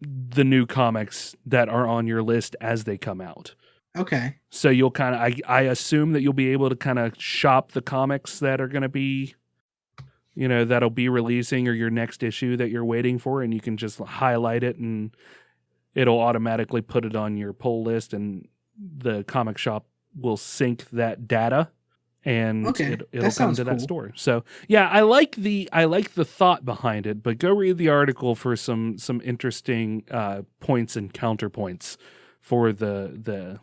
the new comics that are on your list as they come out. Okay. So you'll kind of, I assume that you'll be able to kind of shop the comics that are going to be, that'll be releasing, or your next issue that you're waiting for, and you can just highlight it and it'll automatically put it on your pull list, and the comic shop will sync that data, and it'll come to that store. So yeah, I like the thought behind it, but go read the article for some interesting points and counterpoints for the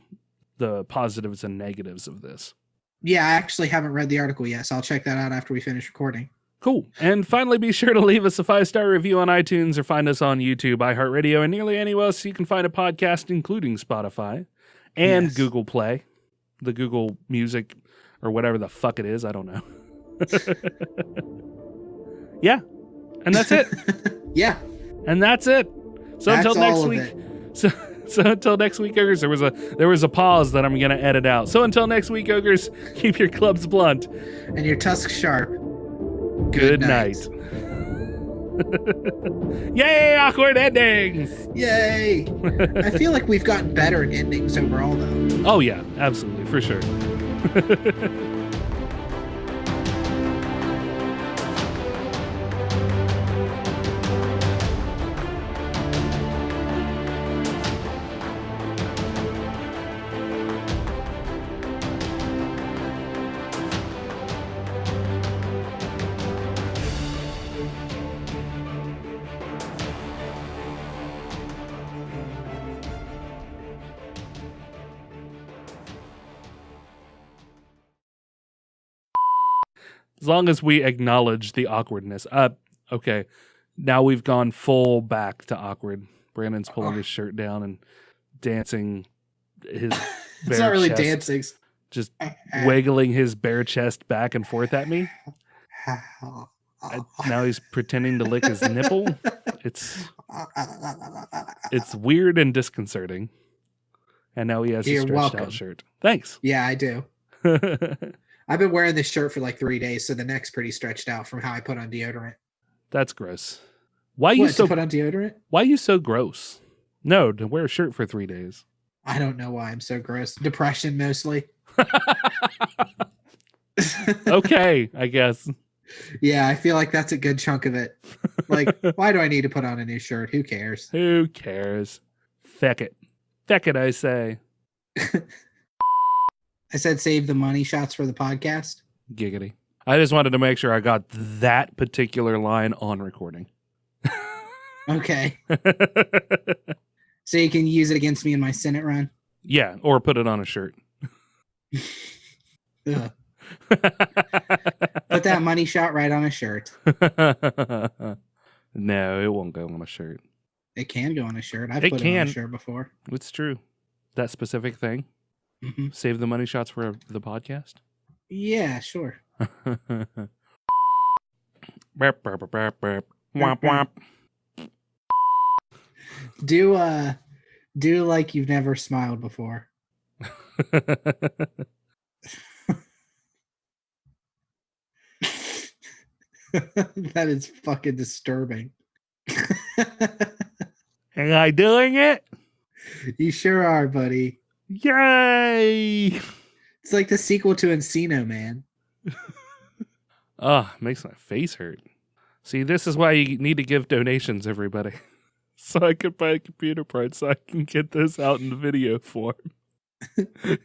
positives and negatives of this. Yeah, I actually haven't read the article yet, so I'll check that out after we finish recording. Cool. And finally, be sure to leave us a 5-star review on iTunes, or find us on YouTube, iHeartRadio, and nearly anywhere else you can find a podcast, including Spotify and Google Play, the Google Music, or whatever the fuck it is. I don't know. Yeah. And that's it. Yeah. And that's it. So that's until next week. So until next week, Ogres, there was a pause that I'm going to edit out. So until next week, Ogres, keep your clubs blunt. And your tusks sharp. Good night. Yay, awkward endings! Yay! I feel like we've gotten better at endings overall, though. Oh, yeah, absolutely, for sure. As long as we acknowledge the awkwardness. Okay. Now we've gone full back to awkward. Brandon's pulling his shirt down and dancing his It's not really chest, dancing. just wiggling his bare chest back and forth at me. Now he's pretending to lick his nipple. It's weird and disconcerting. And now he has a stretched out shirt. Thanks. Yeah, I do. I've been wearing this shirt for like 3 days, so the neck's pretty stretched out from how I put on deodorant. That's gross. Why you so to put on deodorant? Why are you so gross? No, to wear a shirt for 3 days. I don't know why I'm so gross. Depression mostly. Okay, I guess. Yeah, I feel like that's a good chunk of it. Like, why do I need to put on a new shirt? Who cares? Who cares? Feck it. Feck it, I say. I said save the money shots for the podcast. Giggity. I just wanted to make sure I got that particular line on recording. Okay. So you can use it against me in my Senate run? Yeah, or put it on a shirt. Ugh. Put that money shot right on a shirt. No, it won't go on a shirt. It can go on a shirt. I've put it on a shirt before. It's true. That specific thing. Mm-hmm. Save the money shots for the podcast. Yeah, sure. Burp, burp, burp, burp. Womp, womp. Do like you've never smiled before. That is fucking disturbing. Am I doing it? You sure are, buddy. Yay! It's like the sequel to Encino Man. Makes my face hurt. See, this is why you need to give donations, everybody. So I could buy computer parts so I can get this out in the video form.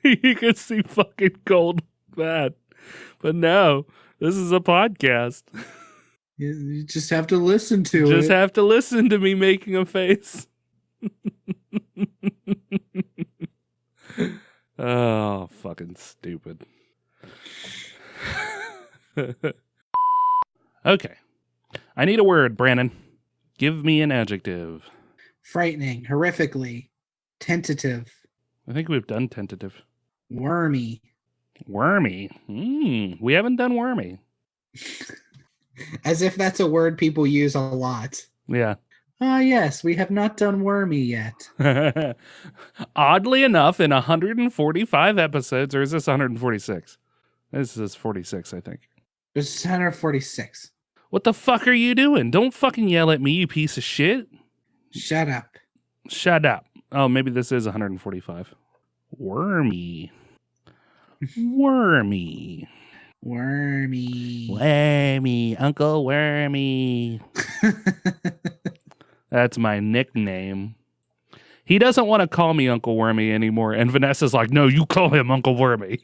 You could see fucking gold bad. But no, this is a podcast. You just have to listen to it. Just have to listen to me making a face. Oh, fucking stupid. Okay. I need a word, Brandon. Give me an adjective. Frightening, horrifically, tentative. I think we've done tentative. Wormy. Wormy. We haven't done wormy. As if that's a word people use a lot. Yeah. Yes, we have not done wormy yet. Oddly enough, in 145 episodes, or is this 146? This is 46, I think. This is 146. What the fuck are you doing? Don't fucking yell at me, you piece of shit. Shut up. Shut up. Oh, maybe this is 145. Wormy. Wormy. Wormy. Wormy. Uncle Wormy. That's my nickname. He doesn't want to call me Uncle Wormy anymore. And Vanessa's like, no, you call him Uncle Wormy.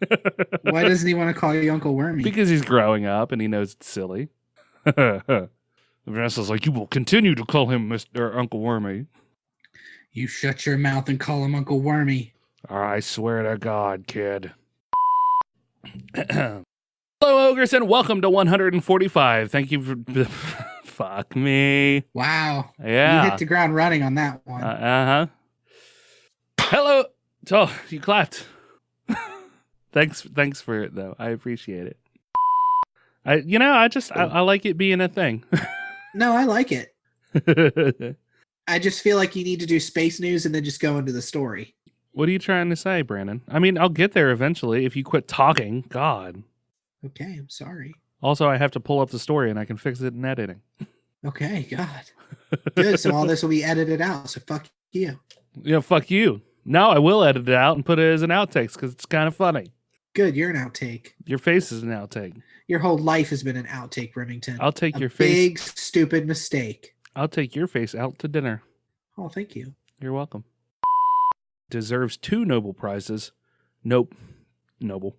Why doesn't he want to call you Uncle Wormy? Because he's growing up and he knows it's silly. Vanessa's like, you will continue to call him Mr. Uncle Wormy. You shut your mouth and call him Uncle Wormy. I swear to God, kid. Hello, Ogres, and welcome to 145. Thank you for... Fuck me. Wow. Yeah. You hit the ground running on that one. Uh-huh. Hello. Oh, you clapped. Thanks for it, though. I appreciate it. I like it being a thing. No, I like it. I just feel like you need to do space news and then just go into the story. What are you trying to say, Brandon? I mean, I'll get there eventually if you quit talking. God. Okay, I'm sorry. Also, I have to pull up the story and I can fix it in editing. Okay, God. Good, so all this will be edited out, so fuck you. Yeah, fuck you. Now I will edit it out and put it as an outtakes because it's kind of funny. Good, you're an outtake. Your face is an outtake. Your whole life has been an outtake, Remington. I'll take your face. Big, face. stupid mistake. I'll take your face out to dinner. Oh, thank you. You're welcome. Deserves 2 Nobel Prizes. Nope. Noble.